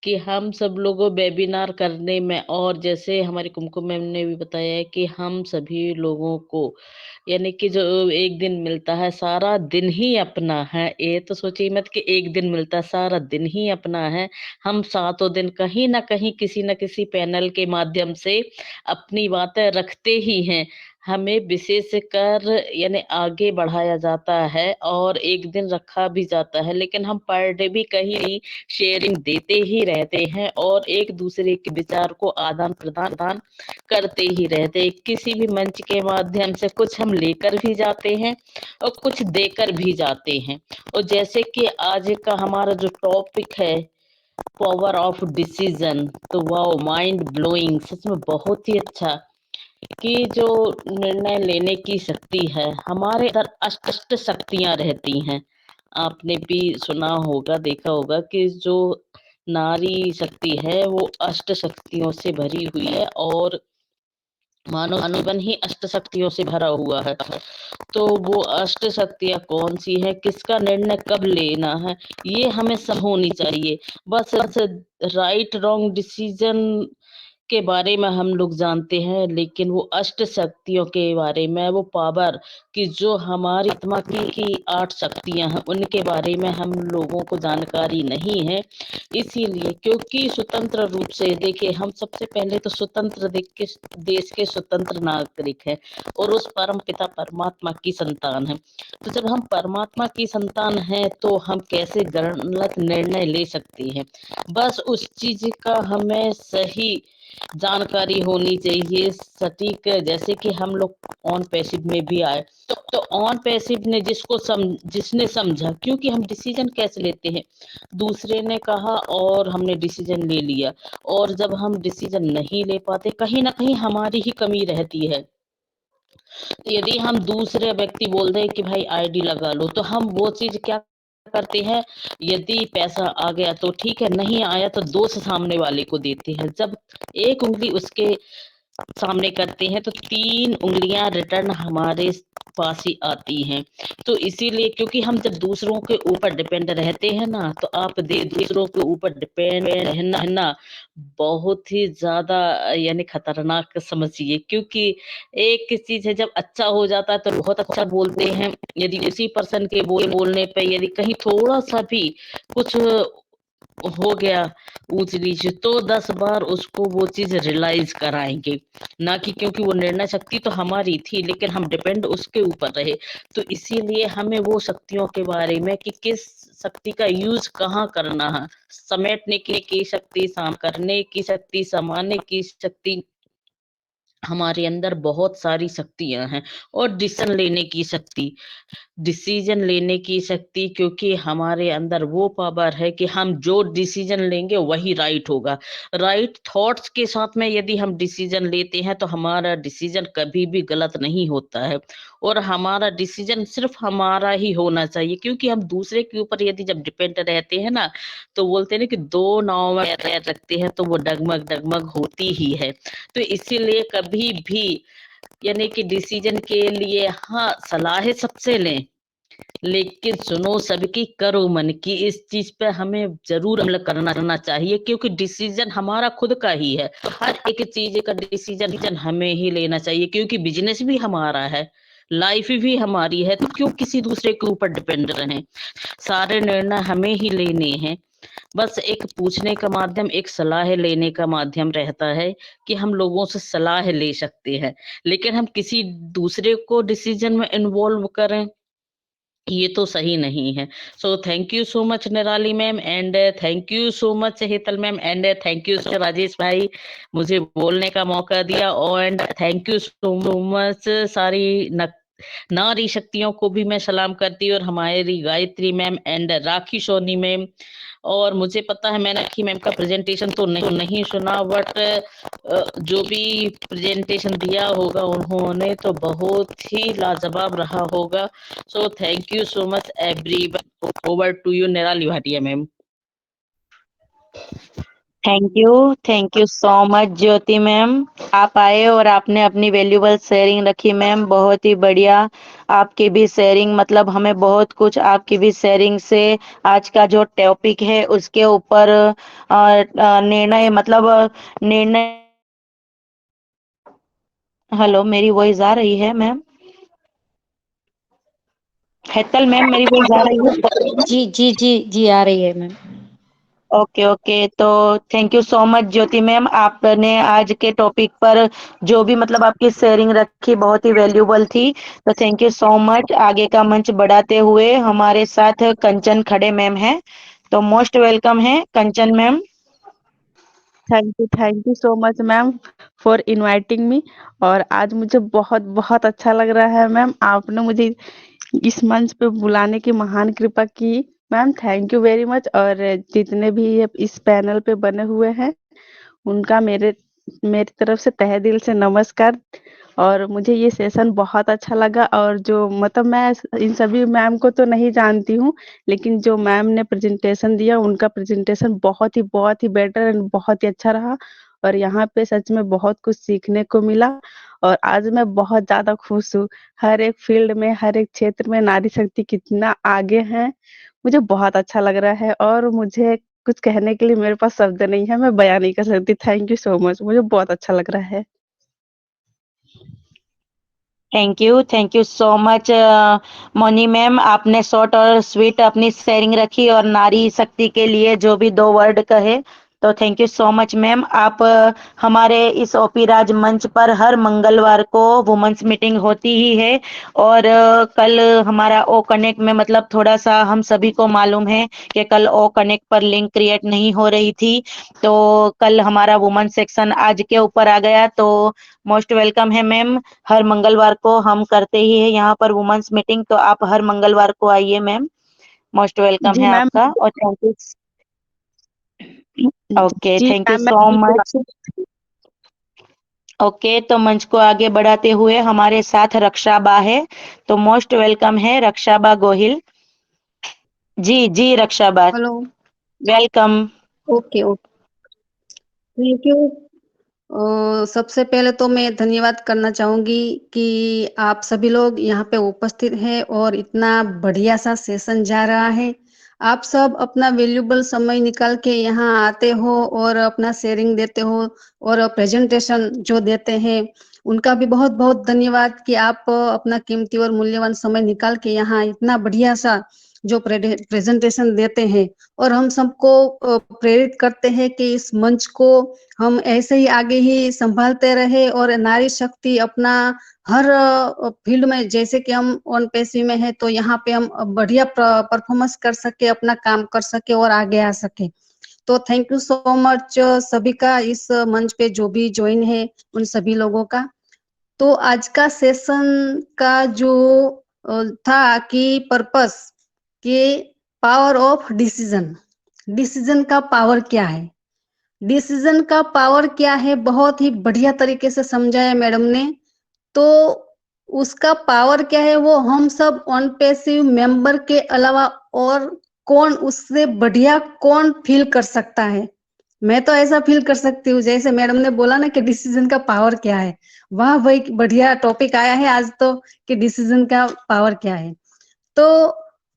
कि हम सब लोगों वेबिनार करने में, और जैसे हमारी कुमकुम मैम ने भी बताया है कि हम सभी लोगों को यानी कि जो एक दिन मिलता है सारा दिन ही अपना है। ये तो सोचिए मत कि एक दिन मिलता है, सारा दिन ही अपना है। हम सातों दिन कहीं ना कहीं किसी न किसी पैनल के माध्यम से अपनी बातें रखते ही हैं। हमें विशेष कर यानी आगे बढ़ाया जाता है और एक दिन रखा भी जाता है, लेकिन हम पर डे भी कहीं शेयरिंग देते ही रहते हैं और एक दूसरे के विचार को आदान प्रदान करते ही रहते हैं। किसी भी मंच के माध्यम से कुछ हम लेकर भी जाते हैं और कुछ देकर भी जाते हैं। और जैसे कि आज का हमारा जो टॉपिक है पावर ऑफ डिसीजन, तो वाओ माइंड ब्लोइंग, सच में बहुत ही अच्छा कि जो निर्णय लेने की शक्ति है हमारे अंदर अष्ट शक्तियां रहती हैं। आपने भी सुना होगा देखा होगा कि जो नारी शक्ति है वो अष्ट शक्तियों से भरी हुई है और मानव जीवन ही अष्ट शक्तियों से भरा हुआ है। तो वो अष्ट शक्तियां कौन सी है, किसका निर्णय कब लेना है, ये हमें सब होनी चाहिए। बस राइट रॉन्ग डिसीजन के बारे में हम लोग जानते हैं, लेकिन वो अष्ट शक्तियों के बारे में, वो पावर कि जो हमारी आत्मा की आठ शक्तियां हैं उनके बारे में हम लोगों को जानकारी नहीं है। इसीलिए क्योंकि स्वतंत्र रूप से देखिए, हम सबसे पहले तो स्वतंत्र देश के स्वतंत्र नागरिक हैं और उस परम पिता परमात्मा की संतान है। तो जब हम परमात्मा की संतान हैं तो हम कैसे गलत निर्णय ले सकते हैं। बस उस चीज का हमें सही जानकारी होनी चाहिए सटीक। जैसे कि हम लोग ऑन पैसिव में भी आए तो ऑन पैसिव ने जिसने समझा, क्योंकि हम डिसीजन कैसे लेते हैं, दूसरे ने कहा और हमने डिसीजन ले लिया। और जब हम डिसीजन नहीं ले पाते कहीं ना कहीं हमारी ही कमी रहती है। यदि हम दूसरे व्यक्ति बोल रहे कि भाई आईडी लगा लो, तो हम वो चीज क्या करते हैं, यदि पैसा आ गया तो ठीक है, नहीं आया तो दोष सामने वाले को देते हैं। जब एक उंगली उसके सामने करते हैं तो तीन उंगलियां रिटर्न हमारे पास ही आती हैं। तो इसीलिए क्योंकि हम जब दूसरों के ऊपर डिपेंड रहते हैं ना, तो आप दूसरों के ऊपर डिपेंड रहना बहुत ही ज्यादा यानी खतरनाक समझिए। क्योंकि एक चीज है, जब अच्छा हो जाता है तो बहुत अच्छा बोलते हैं, यदि उसी पर्सन के बोलने पे यदि कहीं थोड़ा सा भी कुछ हो गया ऊंच नीच, तो 10 बार उसको वो चीज रियलाइज कराएंगे। ना कि क्योंकि वो निर्णय शक्ति तो हमारी थी लेकिन हम डिपेंड उसके ऊपर रहे। तो इसीलिए हमें वो शक्तियों के बारे में कि किस शक्ति का यूज कहाँ करना है, समेटने की शक्ति, साम करने की शक्ति, समाने की शक्ति, हमारे अंदर बहुत सारी शक्तियां हैं। और डिसीजन लेने की शक्ति, क्योंकि हमारे अंदर वो पावर है कि हम जो डिसीजन लेंगे वही राइट होगा। राइट थॉट्स के साथ में यदि हम डिसीजन लेते हैं तो हमारा डिसीजन कभी भी गलत नहीं होता है। और हमारा डिसीजन सिर्फ हमारा ही होना चाहिए, क्योंकि हम दूसरे के ऊपर यदि जब डिपेंड रहते हैं ना, तो बोलते हैं ना कि दो नाव में पैर रखते हैं तो वो डगमग डगमग होती ही है। तो इसीलिए कभी भी यानी कि डिसीजन के लिए हाँ सलाह सबसे लें, लेकिन सुनो सबकी, करो मन की। इस चीज पे हमें जरूर अमल करना चाहिए, क्योंकि डिसीजन हमारा खुद का ही है। तो हर एक चीज का डिसीजन हमें ही लेना चाहिए, क्योंकि बिजनेस भी हमारा है, लाइफ भी हमारी है, तो क्यों किसी दूसरे के ऊपर डिपेंड रहें। सारे निर्णय हमें ही लेने हैं। बस एक पूछने का माध्यम, एक सलाह लेने का माध्यम रहता है कि हम लोगों से सलाह ले सकते हैं, लेकिन हम किसी दूसरे को डिसीजन में इन्वॉल्व करें, ये तो सही नहीं है। So thank you so much Nirali ma'am, and thank you so much Hetal ma'am, and thank you so Rajesh भाई, मुझे बोलने का मौका दिया। And thank you so much सारी नारी शक्तियों को भी मैं सलाम करती हूँ, और हमारी Gayatri ma'am and Rakhi Soni ma'am. और मुझे पता है मैंने राखी मैम का प्रेजेंटेशन तो नहीं सुना, बट जो भी प्रेजेंटेशन दिया होगा उन्होंने तो बहुत ही लाजवाब रहा होगा। So thank you so much everyone. Over to you Nirali Bhatia ma'am. Thank you so much Jyoti ma'am. आप आए और आपने अपनी वैल्यूबल शेयरिंग रखी मैम, बहुत ही बढ़िया। आपकी भी शेयरिंग मतलब हमें बहुत कुछ आपकी भी शेयरिंग से आज का जो टॉपिक है उसके ऊपर निर्णय मतलब निर्णय। हेलो, मेरी वॉइस आ रही है मैम? हेतल मैम, मेरी वॉइस आ रही है? जी जी जी जी आ रही है मैम। ओके ओके, तो thank you so much Jyoti ma'am, आपने आज के टॉपिक पर जो भी मतलब आपकी शेयरिंग रखी बहुत ही वैल्यूबल थी, तो थैंक यू सो मच। आगे का मंच बढ़ाते हुए हमारे साथ कंचन खड़े मैम हैं, तो मोस्ट वेलकम है Kanchan ma'am. Thank you so much ma'am for inviting me. और आज मुझे बहुत बहुत अच्छा लग रहा है मैम, आपने मुझे इस मंच पे बुलाने की महान कृपा की। Ma'am thank you very much. और जितने भी ये इस पैनल पे बने हुए हैं उनका मेरी तरफ से तहे दिल से नमस्कार। और मुझे ये सेशन बहुत अच्छा लगा, और जो मतलब मैं इन सभी मैम को तो नहीं जानती हूँ, लेकिन जो मैम ने प्रेजेंटेशन दिया उनका प्रेजेंटेशन बहुत ही बेटर एंड बहुत ही अच्छा रहा। और यहाँ पे सच में बहुत कुछ सीखने को मिला, और आज मैं बहुत ज्यादा खुश हूँ। हर एक फील्ड में, हर एक क्षेत्र में नारी शक्ति कितना आगे है, मुझे बहुत अच्छा लग रहा है। और मुझे कुछ कहने के लिए मेरे पास शब्द नहीं है, मैं बयान नहीं कर सकती। थैंक यू सो मच, मुझे बहुत अच्छा लग रहा है। Thank you so much Moni ma'am, आपने शॉर्ट और स्वीट अपनी शेयरिंग रखी और नारी शक्ति के लिए जो भी 2 वर्ड कहे, तो thank you so much ma'am. आप हमारे इस ओपी राज मंच पर हर मंगलवार को वुमेन्स मीटिंग होती ही है, और कल हमारा ओ कनेक्ट में मतलब थोड़ा सा हम सभी को मालूम है कि कल ओ कनेक्ट पर लिंक क्रिएट नहीं हो रही थी, तो कल हमारा वुमेन सेक्शन आज के ऊपर आ गया। तो मोस्ट वेलकम है मैम, हर मंगलवार को हम करते ही है यहाँ पर वुमेन्स मीटिंग, तो आप हर मंगलवार को आइए मैम, मोस्ट वेलकम जी है मैम। आपका। और थैंक यू। ओके, जी थैंक यू मैम, मैं सो बिल्कुल। मच। ओके, तो मंच को आगे बढ़ाते हुए हमारे साथ रक्षा बा है, तो मोस्ट वेलकम है रक्षा बा गोहिल। जी जी रक्षा बा, hello. Welcome. Okay okay, thank you. सबसे पहले तो मैं धन्यवाद करना चाहूंगी कि आप सभी लोग यहाँ पे उपस्थित हैं और इतना बढ़िया सा सेशन जा रहा है। आप सब अपना वैल्यूबल समय निकाल के यहाँ आते हो और अपना शेयरिंग देते हो और प्रेजेंटेशन जो देते हैं उनका भी बहुत बहुत धन्यवाद कि आप अपना कीमती और मूल्यवान समय निकाल के यहाँ इतना बढ़िया सा जो प्रेजेंटेशन देते हैं और हम सबको प्रेरित करते हैं कि इस मंच को हम ऐसे ही आगे ही संभालते रहे और नारी शक्ति अपना हर फील्ड में, जैसे कि हम ऑन पेशी में है तो यहाँ पे हम बढ़िया परफॉर्मेंस कर सके, अपना काम कर सके और आगे आ सके। तो थैंक यू सो मच सभी का, इस मंच पे जो भी ज्वाइन है उन सभी लोगों का। तो आज का सेशन का जो था कि पर्पस के पावर ऑफ डिसीजन, डिसीजन का पावर क्या है, डिसीजन का पावर क्या है, बहुत ही बढ़िया तरीके से समझाया मैडम ने। तो उसका पावर क्या है वो हम सब ऑन पैसिव मेंबर के अलावा और कौन उससे बढ़िया कौन फील कर सकता है। मैं तो ऐसा फील कर सकती हूँ जैसे मैडम ने बोला ना कि डिसीजन का पावर क्या है, वाह भाई बढ़िया टॉपिक आया है आज तो कि डिसीजन का पावर क्या है। तो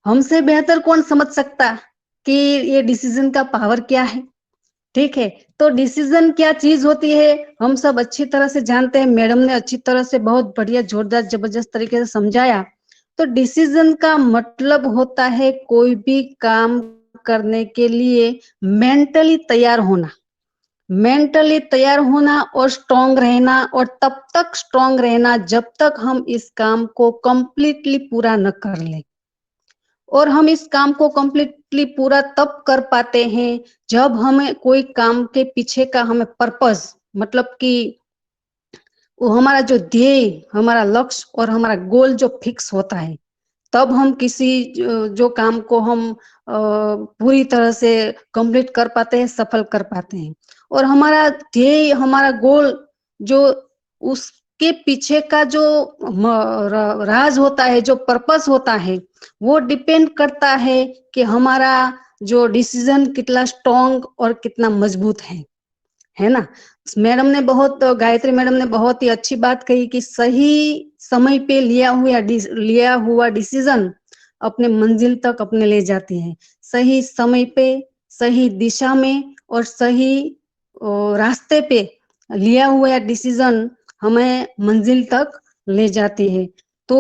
हमसे बेहतर कौन समझ सकता कि ये डिसीजन का पावर क्या है। ठीक है, तो डिसीजन क्या चीज होती है हम सब अच्छी तरह से जानते हैं, मैडम ने अच्छी तरह से बहुत बढ़िया जोरदार जबरदस्त तरीके से समझाया। तो डिसीजन का मतलब होता है कोई भी काम करने के लिए मेंटली तैयार होना, मेंटली तैयार होना और स्ट्रांग रहना, और तब तक स्ट्रांग रहना जब तक हम इस काम को कंप्लीटली पूरा न कर लें। और हम इस काम को कंप्लीटली पूरा तब कर पाते हैं जब हमें कोई काम के पीछे का हमें पर्पस, मतलब कि वो हमारा जो ध्येय, हमारा लक्ष्य और हमारा गोल जो फिक्स होता है, तब हम किसी जो काम को हम पूरी तरह से कंप्लीट कर पाते हैं, सफल कर पाते हैं। और हमारा ध्येय, हमारा गोल, जो उसके पीछे का जो राज होता है, जो पर्पस होता है, वो डिपेंड करता है कि हमारा जो डिसीजन कितना स्ट्रॉन्ग और कितना मजबूत है ना। मैडम ने गायत्री मैडम ने बहुत ही अच्छी बात कही कि सही समय पे लिया हुआ डिसीजन अपने मंजिल तक अपने ले जाती है। सही समय पे, सही दिशा में और सही रास्ते पे लिया हुआ डिसीजन हमें मंजिल तक ले जाती है। तो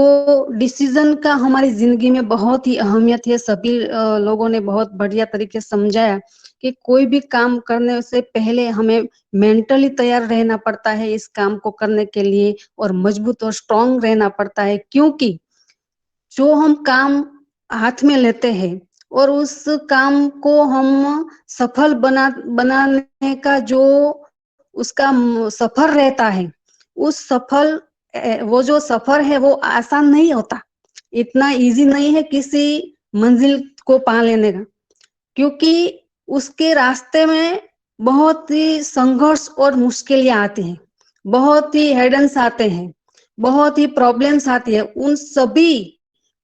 डिसीजन का हमारी जिंदगी में बहुत ही अहमियत है। सभी लोगों ने बहुत बढ़िया तरीके से समझाया कि कोई भी काम करने से पहले हमें मेंटली तैयार रहना पड़ता है इस काम को करने के लिए, और मजबूत और स्ट्रांग रहना पड़ता है। क्योंकि जो हम काम हाथ में लेते हैं और उस काम को हम सफल बनाने का जो उसका सफर रहता है, वो जो सफर है वो आसान नहीं होता, इतना इजी नहीं है किसी मंजिल को पा लेने का। क्योंकि उसके रास्ते में बहुत ही संघर्ष और मुश्किलें आती हैं, बहुत ही हेडन्स आते हैं, बहुत ही प्रॉब्लम्स आती है। उन सभी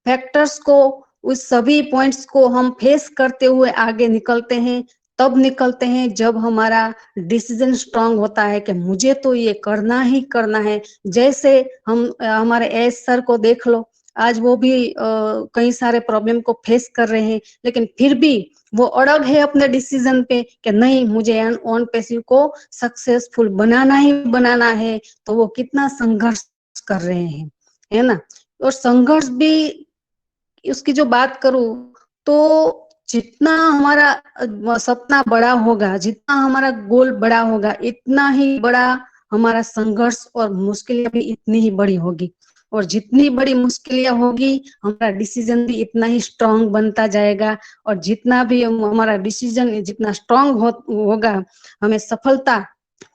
फैक्टर्स को, उस सभी पॉइंट्स को हम फेस करते हुए आगे निकलते हैं। तब निकलते हैं जब हमारा डिसीजन स्ट्रांग होता है कि मुझे तो ये करना ही करना है। जैसे हम हमारे एस सर को देख लो, आज वो भी कई सारे प्रॉब्लम को फेस कर रहे हैं, लेकिन फिर भी वो अड़ग है अपने डिसीजन पे कि नहीं, मुझे ऑन पैसिव को सक्सेसफुल बनाना ही बनाना है। तो वो कितना संघर्ष कर रहे हैं, है ना। और संघर्ष भी उसकी जो बात करूं तो जितना हमारा सपना बड़ा होगा, जितना हमारा गोल बड़ा होगा, इतना ही बड़ा हमारा संघर्ष और मुश्किलें भी इतनी ही बड़ी होगी। और जितनी बड़ी मुश्किलें होगी, हमारा डिसीजन भी इतना ही स्ट्रांग बनता जाएगा। और जितना भी हमारा डिसीजन जितना स्ट्रांग होगा, हमें सफलता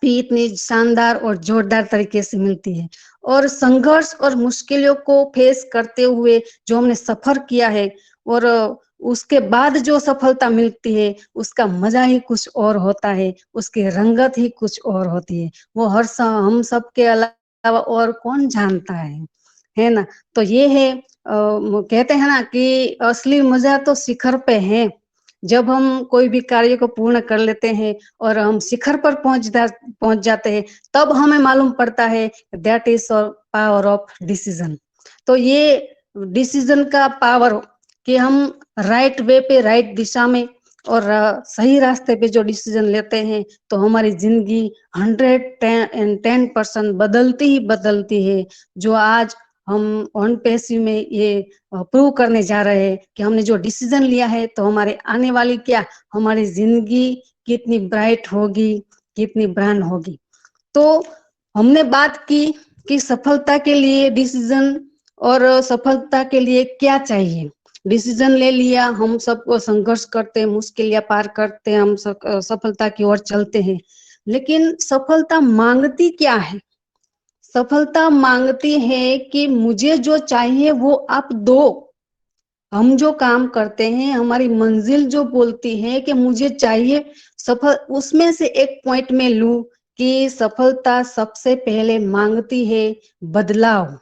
भी इतनी शानदार और जोरदार तरीके से मिलती है। और संघर्ष और मुश्किलों को फेस करते हुए जो हमने सफर किया है, और उसके बाद जो सफलता मिलती है, उसका मजा ही कुछ और होता है, उसकी रंगत ही कुछ और होती है। वो हम सब के अलावा और कौन जानता है ना। तो ये है, कहते हैं ना कि असली मजा तो शिखर पे है। जब हम कोई भी कार्य को पूर्ण कर लेते हैं और हम शिखर पर पहुंच जाते हैं, तब हमें मालूम पड़ता है that is power of decision. तो ये डिसीजन का पावर कि हम राइट वे पे, राइट दिशा में और सही रास्ते पे जो डिसीजन लेते हैं, तो हमारी जिंदगी 110% बदलती ही बदलती है। जो आज हम ऑन पैसिव में ये प्रूव करने जा रहे हैं कि हमने जो डिसीजन लिया है, तो हमारे आने वाली हमारी जिंदगी कितनी ब्राइट होगी, कितनी ब्रांड होगी। तो हमने बात की कि सफलता के लिए डिसीजन और सफलता के लिए क्या चाहिए। डिसीजन ले लिया, हम सबको संघर्ष करते हैं, मुश्किलें पार करते हैं, हम सफलता की ओर चलते हैं। लेकिन सफलता मांगती क्या है? सफलता मांगती है कि मुझे जो चाहिए वो आप दो। हम जो काम करते हैं, हमारी मंजिल जो बोलती है कि मुझे चाहिए सफल, उसमें से एक पॉइंट में लूं कि सफलता सबसे पहले मांगती है बदलाव।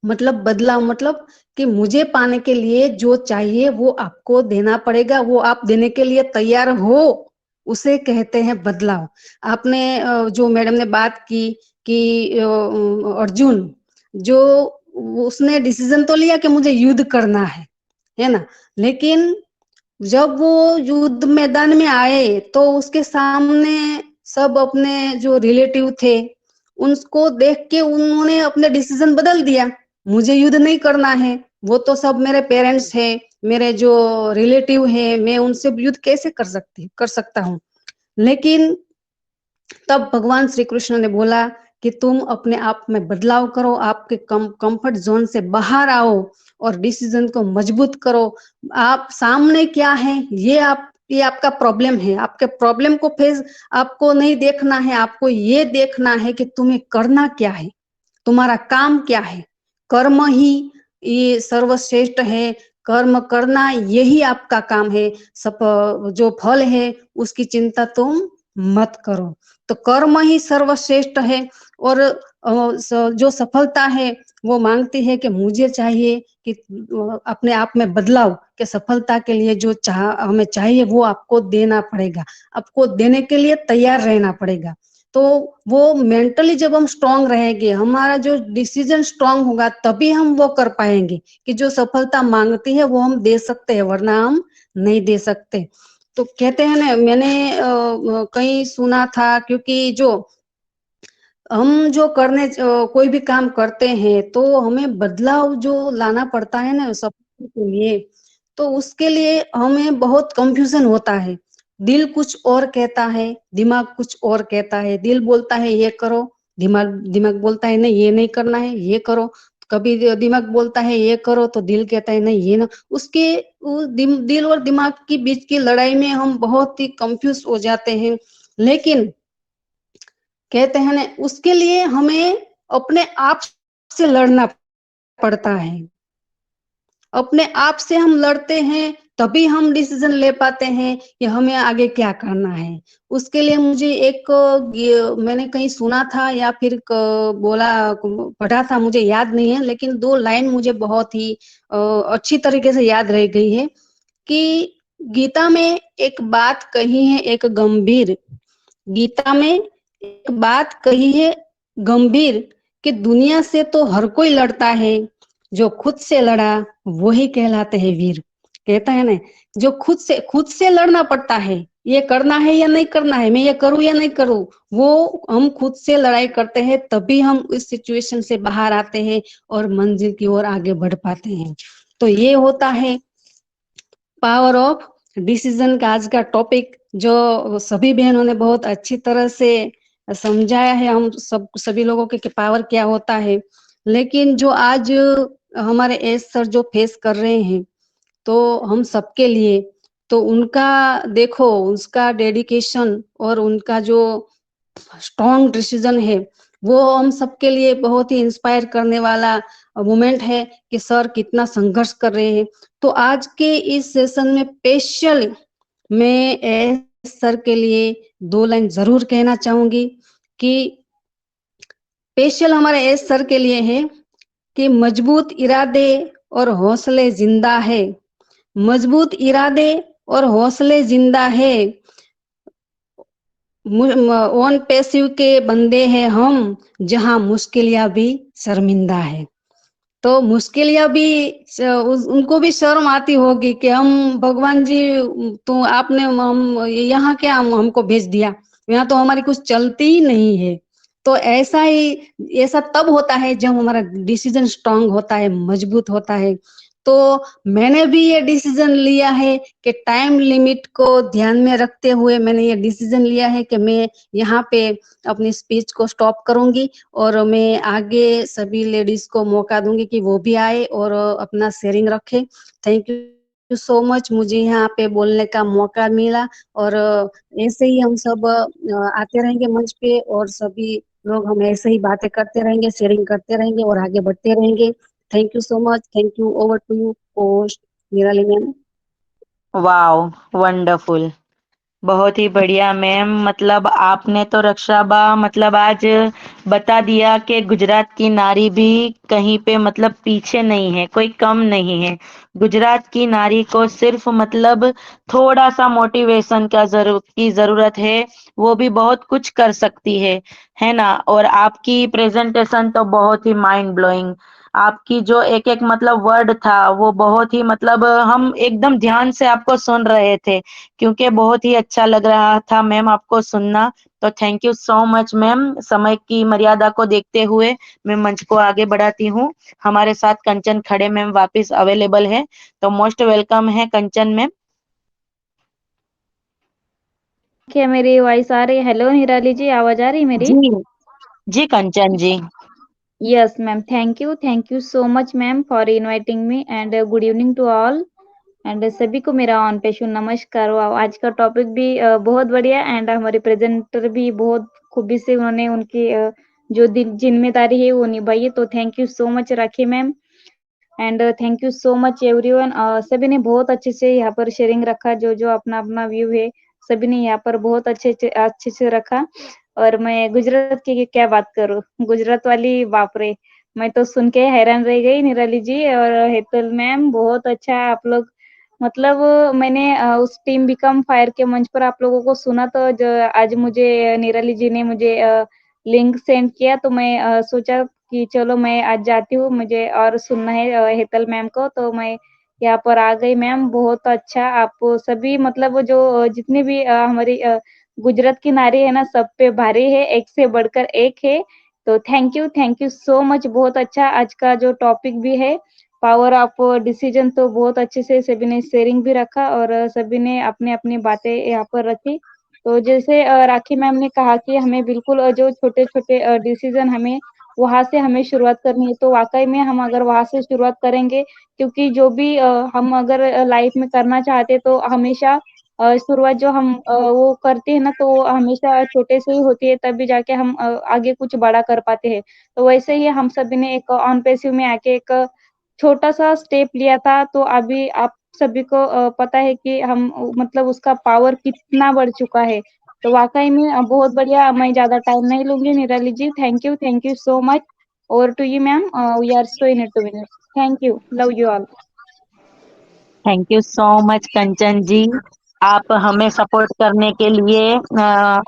बदलाव मतलब कि मुझे पाने के लिए जो चाहिए वो आपको देना पड़ेगा, वो आप देने के लिए तैयार हो, उसे कहते हैं बदलाव। आपने जो मैडम ने बात की कि अर्जुन जो उसने डिसीजन तो लिया कि मुझे युद्ध करना है ना, लेकिन जब वो युद्ध मैदान में आए तो उसके सामने सब अपने जो रिलेटिव थे, उनको देख के उन्होंने अपने डिसीजन बदल दिया। मुझे युद्ध नहीं करना है, वो तो सब मेरे पेरेंट्स हैं, मेरे जो रिलेटिव हैं, मैं उनसे युद्ध कैसे कर सकता हूँ। लेकिन तब भगवान श्री कृष्ण ने बोला कि तुम अपने आप में बदलाव करो, आपके कंफर्ट जोन से बाहर आओ और डिसीजन को मजबूत करो। आप सामने क्या है ये आप ये आपका प्रॉब्लम है। आपके प्रॉब्लम को फेस आपको नहीं देखना है, आपको ये देखना है कि तुम्हें करना क्या है, तुम्हारा काम क्या है। कर्म ही ये सर्वश्रेष्ठ है, कर्म करना यही आपका काम है। सब जो फल है उसकी चिंता तुम मत करो। तो कर्म ही सर्वश्रेष्ठ है। और जो सफलता है वो मांगती है कि मुझे चाहिए कि अपने आप में बदलाव, कि सफलता के लिए जो हमें चाहिए वो आपको देना पड़ेगा, आपको देने के लिए तैयार रहना पड़ेगा। तो वो मेंटली जब हम स्ट्रांग रहेंगे, हमारा जो डिसीजन स्ट्रांग होगा, तभी हम वो कर पाएंगे कि जो सफलता मांगती है वो हम दे सकते हैं, वरना हम नहीं दे सकते। तो कहते हैं ना, मैंने कहीं सुना था, क्योंकि जो हम जो कोई भी काम करते हैं तो हमें बदलाव जो लाना पड़ता है ना सफलता के लिए, तो उसके लिए हमें बहुत कंफ्यूजन होता है। दिल कुछ और कहता है, दिमाग कुछ और कहता है। दिल बोलता है ये करो, दिमाग दिमाग बोलता है नहीं ये नहीं करना है, ये करो। कभी दिमाग बोलता है ये करो तो दिल कहता है नहीं ये ना। दिल और दिमाग के बीच की लड़ाई में हम बहुत ही कंफ्यूज हो जाते हैं। लेकिन कहते हैं ना, उसके लिए हमें अपने आप से लड़ना पड़ता है। अपने आप से हम लड़ते हैं तभी हम डिसीजन ले पाते हैं कि हमें आगे क्या करना है। उसके लिए मुझे मैंने कहीं सुना था या फिर बोला पढ़ा था, मुझे याद नहीं है, लेकिन 2 लाइन मुझे बहुत ही अच्छी तरीके से याद रह गई है कि गीता में एक बात कही है, एक गंभीर, गीता में एक बात कही है गंभीर, कि दुनिया से तो हर कोई लड़ता है, जो खुद से लड़ा वही कहलाते हैं वीर। कहता है ना, जो खुद से लड़ना पड़ता है, ये करना है या नहीं करना है, मैं ये करूं या नहीं करूं, वो हम खुद से लड़ाई करते हैं, तभी हम इस सिचुएशन से बाहर आते हैं और मंजिल की ओर आगे बढ़ पाते हैं। तो ये होता है पावर ऑफ डिसीजन का आज का टॉपिक, जो सभी बहनों ने बहुत अच्छी तरह से समझाया है हम सभी लोगों के कि पावर क्या होता है। लेकिन जो आज हमारे एस सर जो फेस कर रहे हैं, तो हम सबके लिए, तो उनका देखो, उसका डेडिकेशन और उनका जो स्ट्रॉन्ग डिसीजन है, वो हम सबके लिए बहुत ही इंस्पायर करने वाला मोमेंट है कि सर कितना संघर्ष कर रहे हैं। तो आज के इस सेशन में स्पेशल मैं एस सर के लिए 2 लाइन जरूर कहना चाहूंगी कि स्पेशल हमारे एस सर के लिए है कि मजबूत इरादे और हौसले जिंदा है, मजबूत इरादे और हौसले जिंदा है, ऑन पैसिव के बंदे हैं हम, जहां मुश्किलियां भी शर्मिंदा है। तो मुश्किलियां भी उनको भी शर्म आती होगी कि हम भगवान जी, तो आपने हम यहाँ क्या हमको भेज दिया, यहाँ तो हमारी कुछ चलती ही नहीं है। तो ऐसा तब होता है जब हमारा डिसीजन स्ट्रांग होता है, मजबूत होता है। तो मैंने भी ये डिसीजन लिया है कि टाइम लिमिट को ध्यान में रखते हुए मैंने ये डिसीजन लिया है कि मैं यहाँ पे अपनी स्पीच को स्टॉप करूंगी और मैं आगे सभी लेडीज को मौका दूंगी कि वो भी आए और अपना शेयरिंग रखे। थैंक यू सो मच, मुझे यहाँ पे बोलने का मौका मिला। और ऐसे ही हम सब आते रहेंगे मंच पे, और सभी लोग हम ऐसे ही बातें करते रहेंगे, शेयरिंग करते रहेंगे और आगे बढ़ते रहेंगे। Thank you so much. Thank you. Over to you host Nirali ma'am. Wow, wonderful, बहुत ही बढ़िया मैम। मतलब आपने तो रक्षाबा मतलब आज बता दिया कि गुजरात की नारी भी कहीं पे मतलब पीछे नहीं है, कोई कम नहीं है। गुजरात की नारी को सिर्फ मतलब थोड़ा सा मोटिवेशन की जरूरत है, वो भी बहुत कुछ कर सकती है ना। और आपकी प्रेजेंटेशन तो बहुत ही माइंड ब्लोइंग, आपकी जो एक एक मतलब वर्ड था वो बहुत ही मतलब हम एकदम ध्यान से आपको सुन रहे थे, क्योंकि बहुत ही अच्छा लग रहा था मैम आपको सुनना। तो thank you so much ma'am. समय की मर्यादा को देखते हुए मैं मंच को आगे बढ़ाती हूँ। हमारे साथ कंचन खड़े मैम वापस अवेलेबल है, तो मोस्ट वेलकम है कंचन मैम। क्या मेरी वॉइस आ रही है? हेलो निराली जी, आवाज आ रही है मेरी? जी जी कंचन जी। Yes, ma'am. Thank you. Thank you so much, ma'am, for inviting me. And good evening to all. And सभी को मेरा ऑन पेशु नमस्कार। वाह! आज का टॉपिक भी बहुत बढ़िया एंड हमारे प्रेजेंटर भी बहुत खूबी से उन्होंने उनकी जो जिम्मेदारी है वो निभाई है। तो thank you so much Rakhi ma'am and thank you so much everyone. सभी ने बहुत अच्छे से यहाँ पर शेयरिंग रखा, जो अपना व्यू है सभी ने यहाँ पर बहुत अच्छे से रखा। और मैं गुजरात की क्या बात करूँ, गुजरात वाली बाप रे, मैं तो सुन के हैरान रह गई निराली जी और हेतल मैम। बहुत अच्छा आप लोग, मतलब मैंने उस टीम बिकम फायर के मंच पर आप लोगों को सुना, तो आज मुझे निराली जी ने मुझे लिंक सेंड किया, तो मैं सोचा कि चलो मैं आज जाती हूँ, मुझे और सुनना है हेतल मैम को, तो मैं यहाँ पर आ गई। मैम बहुत अच्छा, आप सभी मतलब वो जो जितनी भी हमारी गुजरात की नारी है ना, सब पे भारी है, एक से बढ़कर एक है। तो थैंक यू सो मच। बहुत अच्छा आज का जो टॉपिक भी है पावर ऑफ डिसीजन, तो बहुत अच्छे से सभी ने शेयरिंग भी रखा और सभी ने अपनी अपनी बातें यहाँ पर रखी। तो जैसे राखी मैम ने कहा कि हमें बिल्कुल जो छोटे-छोटे डिसीजन वहाँ से हमें शुरुआत करनी है, तो वाक़ई में हम अगर वहाँ से शुरुआत करेंगे, क्योंकि जो भी हम अगर लाइफ में करना चाहते हैं तो हमेशा शुरुआत जो हम वो करते हैं ना, तो वो हमेशा छोटे से ही होती है, तभी जाके हम आगे कुछ बड़ा कर पाते हैं। तो वैसे ही हम सभी ने एक ऑन पैसिव में आके एक छोटा-सा स्टेप लिया था, तो अभी आप सभी को पता है कि हम मतलब उसका पावर कितना बढ़ चुका है। तो वाक़ई में बहुत बढ़िया। मैं ज़्यादा टाइम नहीं लूँगी Nirali ji, thank you so much. Over to you ma'am, we are so in it together. Thank you, love you all. Thank you so much Kanchan ji. आप हमें सपोर्ट करने के लिए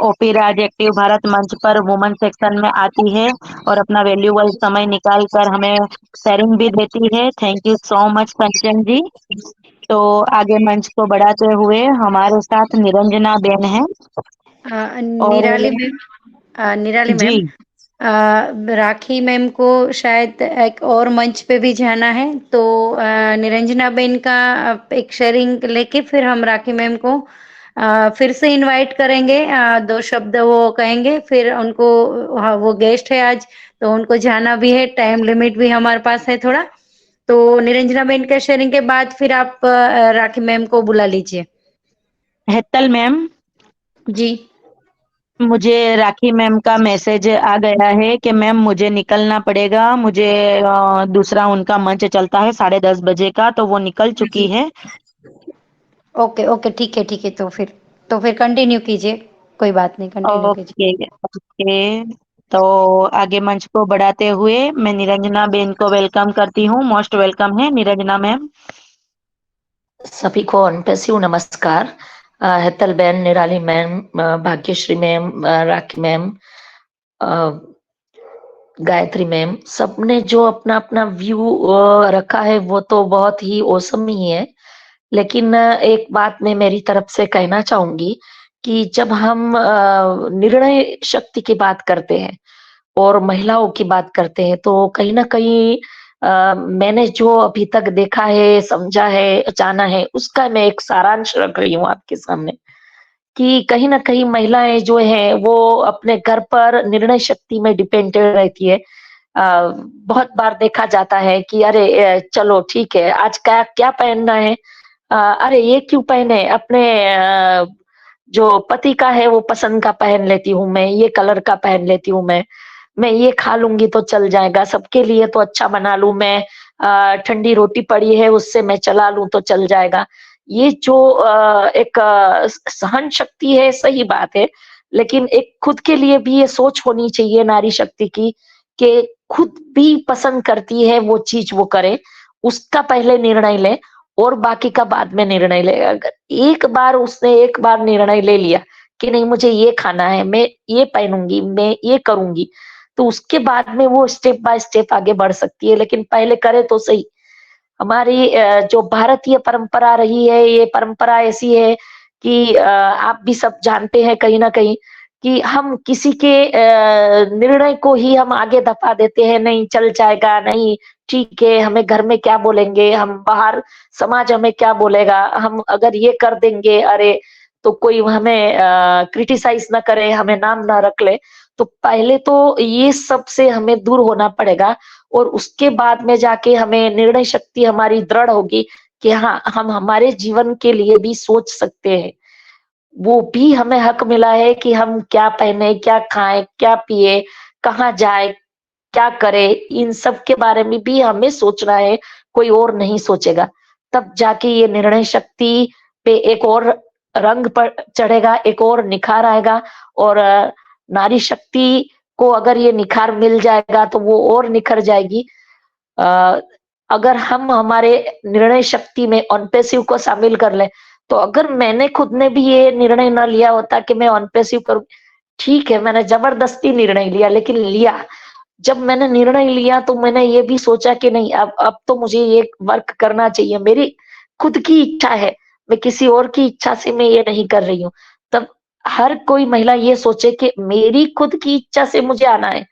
ओपी राज एक्टिव भारत मंच पर वुमन सेक्शन में आती है और अपना वैल्यूबल समय निकाल कर हमें शेयरिंग भी देती है। Thank you so much Kanchan जी। तो आगे मंच को बढ़ाते हुए हमारे साथ निरंजना बेन है निराली और मैम, निराली जी मैम, राखी मैम को शायद एक और मंच पे भी जाना है, तो निरंजना बेन का एक शेयरिंग लेके फिर हम राखी मैम को फिर से इनवाइट करेंगे। 2 शब्द वो कहेंगे, फिर उनको, हाँ, वो गेस्ट है आज, तो उनको जाना भी है, टाइम लिमिट भी हमारे पास है थोड़ा। तो निरंजना बेन का शेयरिंग के बाद फिर आप राखी मैम को बुला लीजिए। हेतल मैम, जी। मुझे राखी मैम का मैसेज आ गया है कि मैम मुझे निकलना पड़ेगा, मुझे दूसरा उनका मंच चलता है 10:30 बजे का, तो वो निकल चुकी जी। है। ओके, ओके, ठीक है, तो फिर कंटिन्यू कीजिए, कोई बात नहीं, कंटिन्यू कीजिए। Okay okay. तो आगे मंच को बढ़ाते हुए मैं निरंजना बेन को वेलकम करती हूँ। मोस्ट वेलकम है निरंजना मैम। सभी को अनपेसिव नमस्कार। हेतल बैन, निराली मैम, भाग्यश्री मैम, राखी मैम, गायत्री मैम, सबने जो अपना अपना व्यू रखा है वो तो बहुत ही औसम ही है। लेकिन एक बात मैं मेरी तरफ से कहना चाहूंगी कि जब हम निर्णय शक्ति की बात करते हैं और महिलाओं की बात करते हैं, तो कहीं ना कहीं मैंने जो अभी तक देखा है, समझा है, जाना है, उसका मैं एक सारांश रख रही हूँ आपके सामने कि कहीं ना कहीं महिलाएं जो है वो अपने घर पर निर्णय शक्ति में डिपेंडेंट रहती है। बहुत बार देखा जाता है कि अरे चलो ठीक है, आज क्या क्या पहनना है, अरे ये क्यों पहने, अपने जो पति का है वो पसंद का पहन लेती हूँ मैं, ये कलर का पहन लेती हूँ मैं ये खा लूंगी तो चल जाएगा, सबके लिए तो अच्छा बना लूं मैं, ठंडी रोटी पड़ी है उससे मैं चला लूं तो चल जाएगा। ये जो एक सहन शक्ति है, सही बात है, लेकिन एक खुद के लिए भी ये सोच होनी चाहिए नारी शक्ति की कि खुद भी पसंद करती है वो चीज वो करे, उसका पहले निर्णय ले और बाकी का बाद में निर्णय ले। अगर एक बार उसने एक बार निर्णय ले लिया कि नहीं मुझे ये खाना है, मैं ये पहनूंगी, मैं ये करूंगी, तो उसके बाद में वो स्टेप बाय स्टेप आगे बढ़ सकती है, लेकिन पहले करे तो सही। हमारी जो भारतीय परंपरा रही है, ये परंपरा ऐसी है कि आप भी सब जानते हैं कहीं ना कहीं कि हम किसी के निर्णय को ही हम आगे दफा देते हैं, नहीं चल जाएगा, नहीं ठीक है, हमें घर में क्या बोलेंगे, हम बाहर समाज हमें क्या बोलेगा, हम अगर ये कर देंगे, अरे तो कोई हमें क्रिटिसाइज ना करे, हमें नाम ना रख ले। तो पहले तो ये सब से हमें दूर होना पड़ेगा और उसके बाद में जाके हमें निर्णय शक्ति हमारी दृढ़ होगी कि हाँ, हम हमारे जीवन के लिए भी सोच सकते हैं। वो भी हमें हक मिला है कि हम क्या पहने, क्या खाएं, क्या पिए, कहाँ जाए, क्या करे, इन सब के बारे में भी हमें सोचना है, कोई और नहीं सोचेगा। तब जाके ये निर्णय शक्ति पे एक और रंग पर चढ़ेगा, एक और निखार आएगा। और नारी शक्ति को अगर ये निखार मिल जाएगा तो वो और निखर जाएगी। अ, अगर हम हमारे निर्णय शक्ति में ऑन पैसिव को शामिल कर लें, तो अगर मैंने खुद ने भी ये निर्णय ना लिया होता कि मैं ऑन पैसिव करूँ, ठीक है, मैंने जबरदस्ती निर्णय लिया, लेकिन लिया। जब मैंने निर्णय लिया तो मैंने ये भी सोचा कि नहीं, अब तो मुझे ये वर्क करना चाहिए, मेरी खुद की इच्छा है, मैं किसी और की इच्छा से मैं ये नहीं कर रही हूँ। तब हर कोई महिला ये सोचे कि मेरी खुद की इच्छा से मुझे आना है,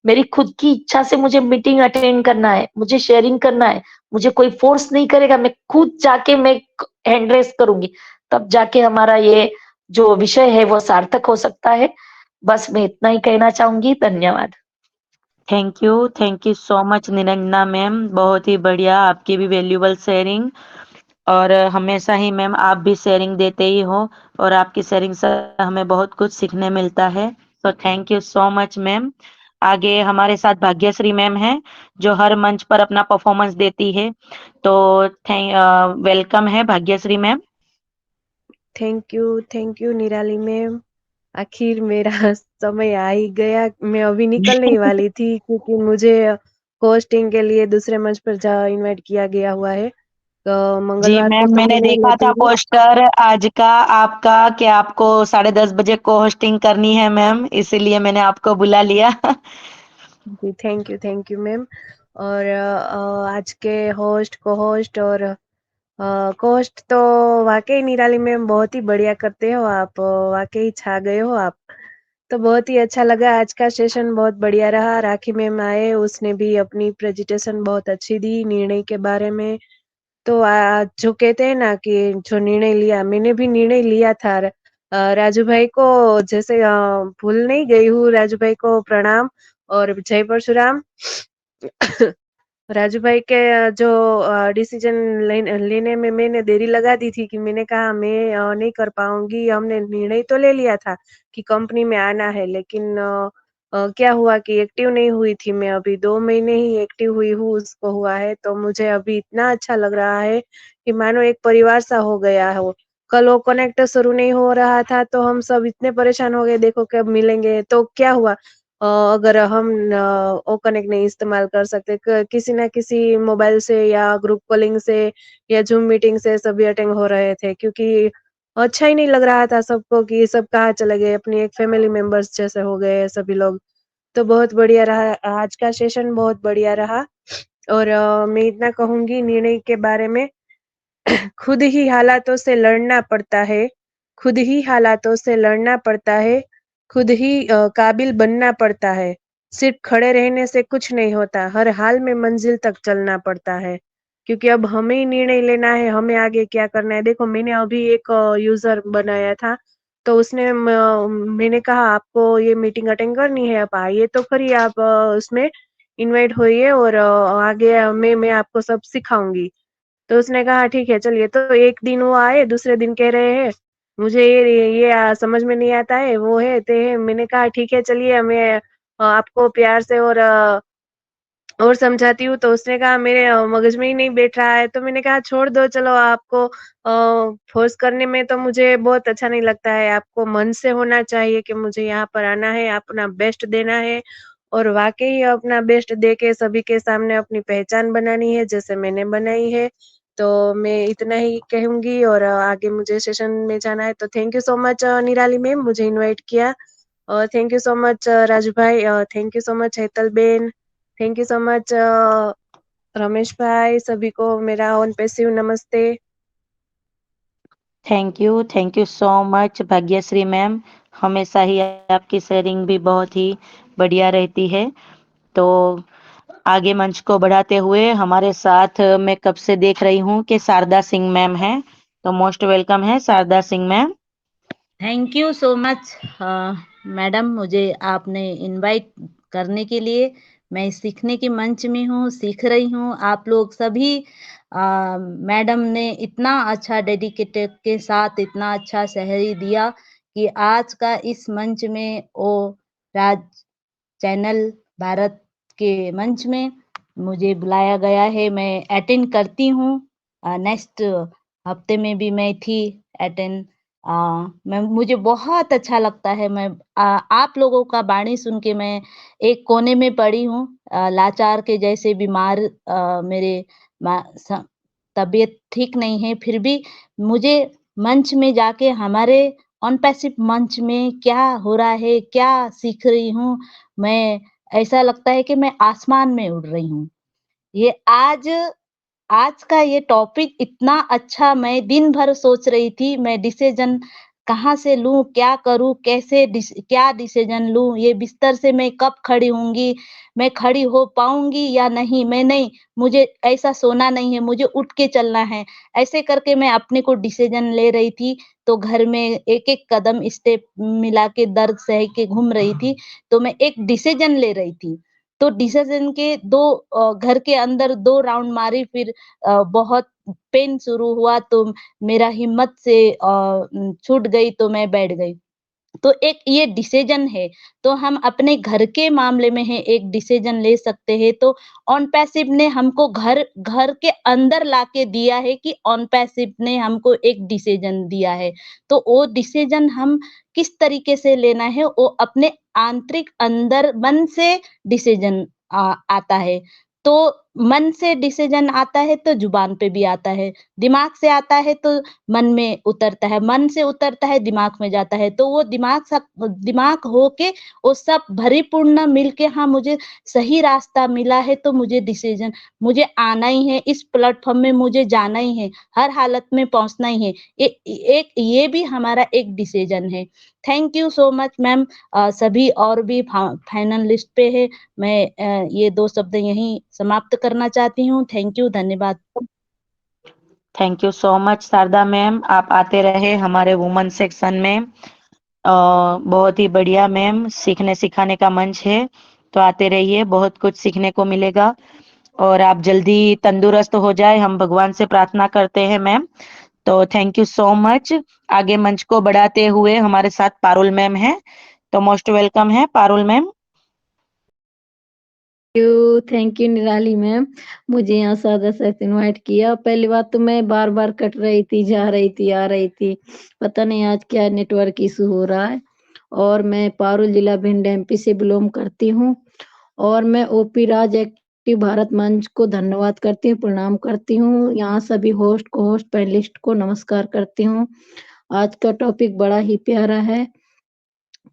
मेरी खुद की इच्छा से मुझे मीटिंग अटेंड करना है, मुझे शेयरिंग करना है, मुझे कोई फोर्स नहीं करेगा, मैं खुद जाके मैं हैंड रेस करूंगी। तब जाके हमारा ये जो विषय है वो सार्थक हो सकता है। बस मैं इतना ही कहना चाहूंगी। धन्यवाद। Thank you so much Niranjana ma'am, बहुत ही बढ़िया, आपकी भी वैल्यूबल शेयरिंग। और हमेशा ही मैम आप भी शेयरिंग देते ही हो, और आपकी शेयरिंग से हमें बहुत कुछ सीखने मिलता है। तो thank you so much ma'am. आगे हमारे साथ भाग्यश्री मैम है, जो हर मंच पर अपना परफॉर्मेंस देती है। तो वेलकम है भाग्यश्री मैम। थैंक यू निराली मैम। आखिर मेरा समय आ ही गया। मैं अभी निकलने ही वाली थी क्योंकि मुझे होस्टिंग के लिए दूसरे मंच पर जा इनवाइट किया गया हुआ है। तो जी मंगलवार को मैम, तो मैं मैंने नहीं देखा लेती था हूँ। पोस्टर आज का आपका कि आपको 10:30 बजे को होस्टिंग करनी है मैम, इसीलिए मैंने आपको बुला लिया। जी थैंक यू मैम। और आज के होस्ट को होस्ट और कोस्ट तो वाकई निराली मैम बहुत ही बढ़िया करते हो आप। वाकई छा गए हो आप। तो बहुत ही अच्छा लगा, आज का सेशन बहुत बढ़िया रहा। राखी मैम आए, उसने भी अपनी प्रेजेंटेशन बहुत अच्छी दी निर्णय के बारे में। तो जो कहते हैं ना कि जो निर्णय लिया, मैंने भी निर्णय लिया था। राजू भाई को जैसे भूल नहीं गई हूँ। राजू भाई को प्रणाम और जय परशुराम। राजू भाई के जो डिसीजन लेने में मैंने देरी लगा दी थी कि मैंने कहा मैं नहीं कर पाऊंगी। हमने निर्णय तो ले लिया था कि कंपनी में आना है, लेकिन क्या हुआ कि एक्टिव नहीं हुई थी मैं। अभी 2 महीने ही एक्टिव हुई हूँ, उसको हुआ है। तो मुझे अभी इतना अच्छा लग रहा है कि मानो एक परिवार सा हो गया है वो। कल वो कनेक्ट शुरू नहीं हो रहा था तो हम सब इतने परेशान हो गए, देखो कब मिलेंगे। तो क्या हुआ, अगर हम ओ कनेक्ट नहीं इस्तेमाल कर सकते, किसी ना किसी मोबाइल से या ग्रुप कॉलिंग से या जूम मीटिंग से सभी अटेंड हो रहे थे, क्योंकि अच्छा ही नहीं लग रहा था सबको कि सब कहाँ चले गए, अपनी एक फैमिली मेंबर्स जैसे हो गए सभी लोग। तो बहुत बढ़िया रहा आज का सेशन, बहुत बढ़िया रहा। और मैं इतना कहूंगी निर्णय के बारे में, खुद ही हालातों से लड़ना पड़ता है, खुद ही हालातों से लड़ना पड़ता है, खुद ही काबिल बनना पड़ता है। सिर्फ खड़े रहने से कुछ नहीं होता, हर हाल में मंजिल तक चलना पड़ता है। क्योंकि अब हमें ही निर्णय लेना है, हमें आगे क्या करना है। देखो मैंने अभी एक यूजर बनाया था, तो उसने मैंने कहा आपको ये मीटिंग अटेंड करनी है, आप आइए तो खरी, आप उसमें इनवाइट होइए और आगे मैं आपको सब सिखाऊंगी। तो उसने कहा ठीक है चलिए। तो एक दिन वो आए, दूसरे दिन कह रहे हैं मुझे ये समझ में नहीं आता है, वो है ते है। मैंने कहा ठीक है चलिए, मैं आपको प्यार से और समझाती हूँ। तो उसने कहा मेरे मगज में ही नहीं बैठ रहा है। तो मैंने कहा छोड़ दो, चलो आपको फोर्स करने में तो मुझे बहुत अच्छा नहीं लगता है। आपको मन से होना चाहिए कि मुझे यहाँ पर आना है, अपना बेस्ट देना है और वाकई अपना बेस्ट दे के सभी के सामने अपनी पहचान बनानी है जैसे मैंने बनाई है। तो मैं इतना ही कहूंगी और आगे मुझे सेशन में जाना है। तो thank you so much Nirali ma'am, मुझे इनवाइट किया। और thank you so much Raju भाई, thank you so much Hetal बेन, thank you so much Ramesh भाई, सभी को मेरा ऑन पैसिव नमस्ते। Thank you so much Bhagyashree ma'am. हमेशा ही आपकी शेयरिंग भी बहुत ही बढ़िया रहती है। तो आगे मंच को बढ़ाते हुए हमारे साथ मैं कब से देख रही हूँ कि शारदा सिंह मैम है, तो मोस्ट वेलकम है Sharda Singh ma'am. Thank you so much madam, मुझे आपने इनवाइट करने के लिए। मैं सीखने के मंच में हूँ, सीख रही हूँ। आप लोग सभी मैडम ने इतना अच्छा डेडिकेटेड के साथ इतना अच्छा सहरी दिया कि आज का इस मंच में वो राज चैनल भारत के मंच में मुझे बुलाया गया है। मैं अटेंड करती हूँ। नेक्स्ट हफ्ते में भी मैं थी अटेंड। मैं मुझे बहुत अच्छा लगता है। मैं आप लोगों का वाणी सुन के मैं एक कोने में पड़ी हूँ। लाचार के जैसे बीमार मेरे तबीयत ठीक नहीं है, फिर भी मुझे मंच में जाके हमारे ऑन पैसिव मंच में क्या हो रहा है, क्या सीख रही हूँ, मैं ऐसा लगता है कि मैं आसमान में उड़ रही हूँ। ये आज का ये टॉपिक इतना अच्छा, मैं दिन भर सोच रही थी मैं डिसीजन कहाँ से लूँ, क्या करूँ, कैसे क्या डिसीजन लूँ, ये बिस्तर से मैं कब खड़ी होंगी, मैं खड़ी हो पाऊँगी या नहीं, मैं नहीं, मुझे ऐसा सोना नहीं है, मुझे उठ के चलना है। ऐसे करके मैं अपने को डिसीजन ले रही थी, तो घर में एक-एक कदम स्टेप मिला के दर्द सह के घूम रही थी, तो मैं एक डिसीजन ले रही थी। तो डिसीजन के 2 घर के अंदर 2 राउंड मारी, फिर बहुत पेन शुरू हुआ तो मेरा हिम्मत से छूट गई तो मैं बैठ गई। तो एक ये डिसीजन है, तो हम अपने घर के मामले में है एक डिसीजन ले सकते हैं। तो ऑन पैसिव ने हमको घर घर के अंदर लाके दिया है कि ऑन पैसिव ने हमको एक डिसीजन दिया है। तो वो डिसीजन हम किस तरीके से लेना है, वो अपने आंतरिक अंदर मन से डिसीजन आता है। तो मन से डिसीजन आता है तो जुबान पे भी आता है, दिमाग से आता है तो मन में उतरता है, मन से उतरता है दिमाग में जाता है, तो वो दिमाग होके वो सब भरीपूर्ण मिलके हाँ मुझे सही रास्ता मिला है, तो मुझे डिसीजन मुझे आना ही है, इस प्लेटफॉर्म में मुझे जाना ही है, हर हालत में पहुंचना ही है। एक ये भी हमारा एक डिसीजन है। Thank you so much ma'am. सभी और भी फाइनल लिस्ट पे है। मैं ये 2 शब्द यहीं समाप्त करना चाहती हूँ। थैंक यू, धन्यवाद। Thank you so much Sharda ma'am, आप आते रहे हमारे वुमन सेक्शन में। बहुत ही बढ़िया मैम, सीखने सिखाने का मंच है, तो आते रहिए, बहुत कुछ सीखने को मिलेगा और आप जल्दी तंदुरुस्त हो जाए, हम भगवान से प्रार्थना करते हैं मैम। तो थैंक यू सो मच। आगे मंच को बढ़ाते हुए हमारे साथ पारुल मैम है, तो मोस्ट वेलकम है पारुल मैम। थैंक यू निराली मैम, मुझे यहाँ सादा साथ इनवाइट किया। पहली बात तो मैं बार-बार कट रही थी, जा रही थी, आ रही थी, पता नहीं आज क्या नेटवर्क इशू हो रहा है। और मैं पारुल जिला भिंड एमपी से बिलोंग करती हूँ और मैं ओपी राज एक्टिव भारत मंच को धन्यवाद करती हूँ, प्रणाम करती हूँ। यहाँ सभी होस्ट, को-होस्ट, पैनलिस्ट को नमस्कार करती हूँ। आज का टॉपिक बड़ा ही प्यारा है,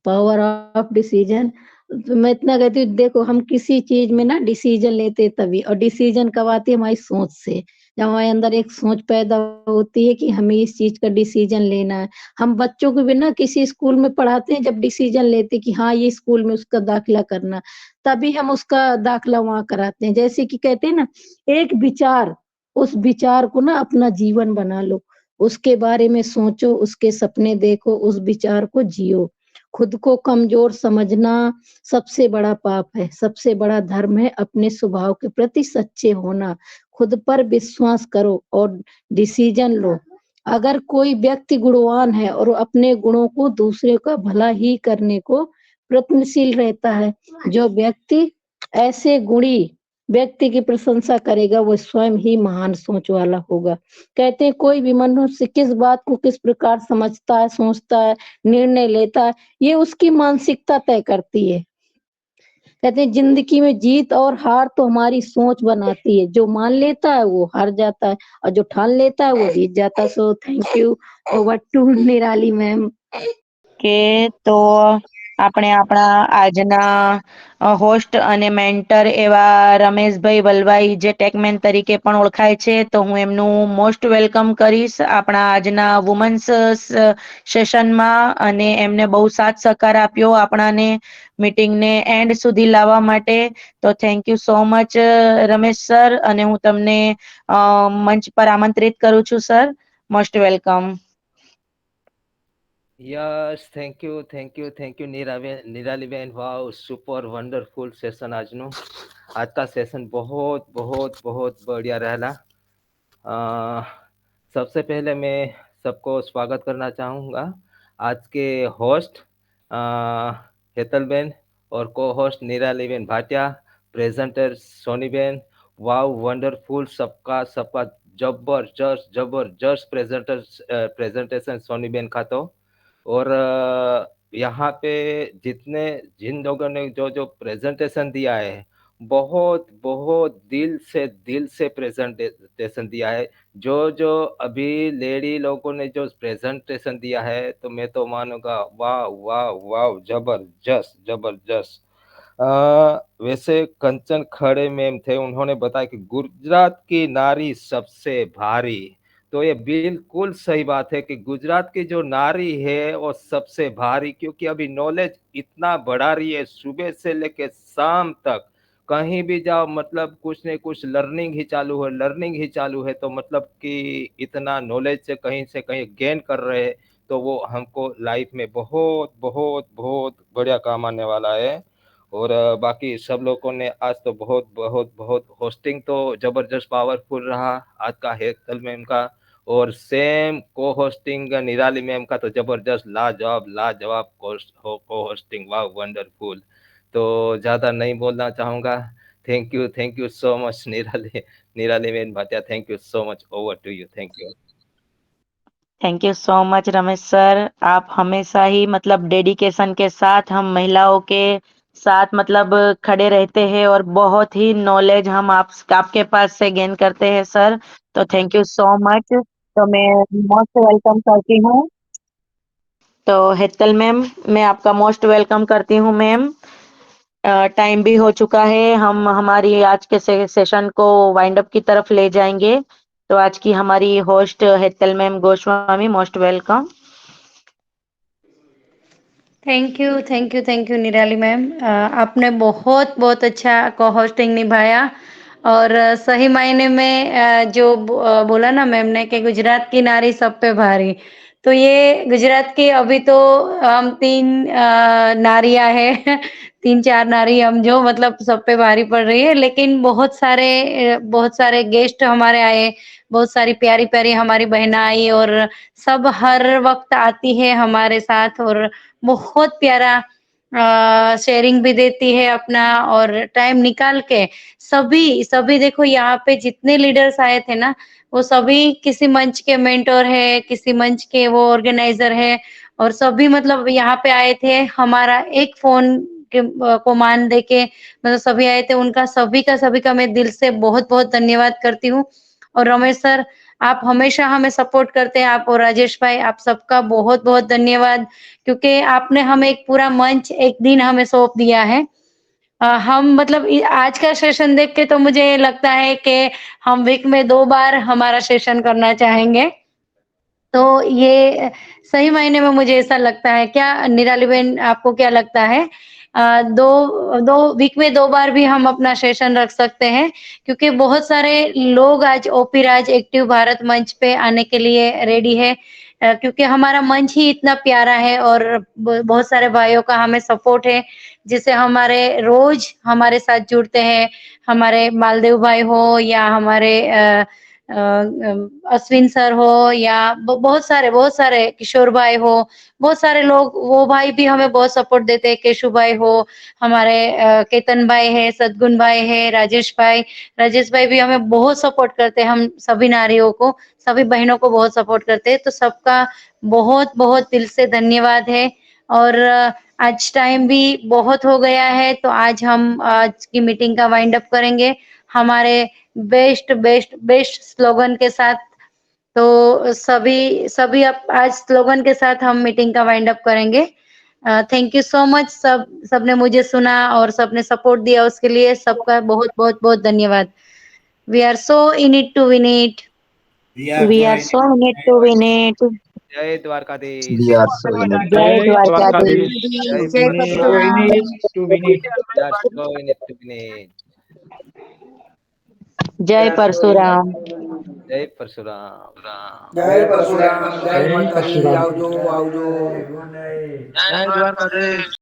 पावर ऑफ डिसीजन। तो मैं इतना कहती हूँ, देखो हम किसी चीज में ना डिसीजन लेते तभी, और डिसीजन कब आती है हमारी सोच से। जब हमारे अंदर एक सोच पैदा होती है कि हमें इस चीज का डिसीजन लेना है। हम बच्चों को भी ना किसी स्कूल में पढ़ाते हैं, जब डिसीजन लेते हैं कि हाँ ये स्कूल में उसका दाखिला करना, तभी हम उसका दाखिला वहां कराते हैं। जैसे कि कहते हैं ना, एक विचार, उस विचार को ना अपना जीवन बना लो, उसके बारे में सोचो, उसके सपने देखो, उस विचार को जियो। खुद को कमजोर समझना सबसे बड़ा पाप है, सबसे बड़ा धर्म है अपने स्वभाव के प्रति सच्चे होना। खुद पर विश्वास करो और डिसीजन लो। अगर कोई व्यक्ति गुणवान है और अपने गुणों को दूसरे का भला ही करने को प्रयत्नशील रहता है, जो व्यक्ति ऐसे गुणी व्यक्ति की प्रशंसा करेगा वो स्वयं ही महान सोच वाला होगा। कहते हैं कोई भी मनुष्य किस बात को किस प्रकार समझता है, सोचता है, निर्णय लेता है, ये उसकी मानसिकता तय करती है। कहते हैं जिंदगी में जीत और हार तो हमारी सोच बनाती है, जो मान लेता है वो हार जाता है और जो ठान लेता है वो जीत जाता है। So thank you, over to Nirali ma'am. કે તો આપણે આપણા આજના હોસ્ટ અને મેન્ટર એવા રમેશભાઈ વલવાઈ, જે ટેકમેન તરીકે પણ ઓળખાય છે, તો હું એમનું મોસ્ટ વેલકમ કરીશ આપણા આજના વુમન્સ સેશનમાં, અને એમને બહુ સાથ સહકાર આપ્યો આપણાને મીટિંગને એન્ડ સુધી લાવવા માટે. તો thank you so much Ramesh sir, અને હું તમને મંચ પર આમંત્રિત કરું છું sir. Most welcome. Yes, thank you નિરાલીબેન. વાવ, સુપર વન્ડરફુલ સેશન આજનું. आज का सेशन बहुत बहुत बहुत बढ़िया रहला. सबसे पहले मैं सबको स्वागत करना चाहूँगा. आज के होस्ट हेतलबेन और को होस्ट निरालीबेन भाटिया, प्रेजेंटर सोनीबेन. वाव, वंडरफुल, सबका सबका जबरदस्त प्रेजेंटेशन सोनीबेन का. तो और यहाँ पे जिन लोगों ने जो जो प्रेजेंटेशन दिया है, बहुत बहुत दिल से प्रेजेंटेशन दिया है. जो अभी लेडी लोगों ने जो प्रेजेंटेशन दिया है, तो मैं तो मानूंगा वाह वाह वाह, जबरदस्त जबरदस्त. वैसे कंचन खड़े मैम थे, उन्होंने बताया कि गुजरात की नारी सबसे भारी. तो ये बिल्कुल सही बात है कि गुजरात की जो नारी है वो सबसे भारी, क्योंकि अभी नॉलेज इतना बढ़ा रही है. सुबह से लेके शाम तक कहीं भी जाओ, मतलब कुछ न कुछ लर्निंग ही चालू है. तो मतलब कि इतना नॉलेज से कहीं गेन कर रहे हैं, तो वो हमको लाइफ में बहुत बहुत बहुत बढ़िया काम आने वाला है. और बाकी सब लोगों ने आज तो बहुत बहुत बहुत होस्टिंग तो जबरदस्त पावरफुल रहा आज का हेतल मैम का. और सेम को होस्टिंग निराली मैम का तो जबरदस्त लाजवाब को होस्टिंग. वाह, वंडरफुल. तो ज्यादा नहीं बोलना चाहूंगा. Thank you so much Nirali ma'am Bhatia. Thank you so much. Over to you. Thank you. Thank you so much Ramesh sir. आप हमेशा ही मतलब डेडिकेशन के साथ हम महिलाओं के साथ मतलब खड़े रहते हैं और बहुत ही नॉलेज हम आपके पास से गेन करते हैं सर. तो थैंक यू सो मच. तो मैं मोस्ट वेलकम करती हूँ. तो हेतल मैम, मैं आपका मोस्ट वेलकम करती हूँ मैम. टाइम भी हो चुका है, हम हमारी आज के सेशन को वाइंड अप की तरफ ले जाएंगे. तो आज की हमारी host Hetal ma'am Goswami, most welcome. Thank you निराली मैम. आपने बहुत बहुत अच्छा को होस्टिंग निभाया. और सही मायने में जो बोला ना मैम ने कि गुजरात की नारी सब पे भारी. तो ये गुजरात की अभी तो हम 3 नारियां हैं 3-4 नारी हम जो मतलब सब पे भारी पड़ रही है. लेकिन बहुत सारे गेस्ट हमारे आए, बहुत सारी प्यारी प्यारी हमारी बहनें आई और सब हर वक्त आती है हमारे साथ और बहुत प्यारा शेयरिंग भी देती है अपना और टाइम निकाल के. सभी देखो यहाँ पे जितने लीडर्स आए थे ना, वो सभी किसी मंच के मेंटोर है, किसी मंच के वो ऑर्गेनाइजर है और सभी मतलब यहाँ पे आए थे हमारा एक फोन को मान दे के मतलब सभी आए थे. उनका सभी का मैं दिल से बहुत बहुत धन्यवाद करती हूँ. और रमेश सर, आप हमेशा हमें सपोर्ट करते हैं. आप और राजेश भाई, आप सबका बहुत बहुत धन्यवाद, क्योंकि आपने हमें एक पूरा मंच एक दिन हमें सौंप दिया है. हम मतलब आज का सेशन देख के तो मुझे लगता है कि हम वीक में 2 बार हमारा सेशन करना चाहेंगे. तो ये सही मायने में मुझे ऐसा लगता है. क्या निराली बहन, आपको क्या लगता है? 2 वीक में 2 बार भी हम अपना सेशन रख सकते हैं, क्योंकि बहुत सारे लोग आज ओपी राज एक्टिव भारत मंच पे आने के लिए रेडी है. क्योंकि हमारा मंच ही इतना प्यारा है और बहुत सारे भाइयों का हमें सपोर्ट है, जिससे हमारे रोज हमारे साथ जुड़ते हैं. हमारे मालदेव भाई हो या हमारे अश्विन सर हो या बहुत सारे किशोर भाई हो, बहुत सारे लोग, वो भाई भी हमें बहुत सपोर्ट देते हैं. केशु भाई हो, हमारे केतन भाई है, सदगुण भाई है, राजेश भाई भी हमें बहुत सपोर्ट करते हैं. हम सभी नारियों को, सभी बहनों को बहुत सपोर्ट करते हैं. तो सबका बहुत बहुत दिल से धन्यवाद है. और आज टाइम भी बहुत हो गया है, तो आज हम आज की मीटिंग का वाइंड अप करेंगे हमारे बेस्ट स्लोगन के साथ. तो सभी अब आज स्लोगन के साथ हम मीटिंग का वाइंड अप करेंगे. Thank you so much. सबने मुझे सुना और सबने सपोर्ट दिया, उसके लिए सबका बहुत बहुत बहुत धन्यवाद. We are so in it to win it. We are so in it to win it. जय द्वारकाधीश. जय द्वारकाधीश. जय Parshuram. We are so in it to win it. जय परशुराम। जय परशुराम। जय परशुराम, जय जय माता दी, परशुराम। आवजो आवजो। जय द्वारकाधीश।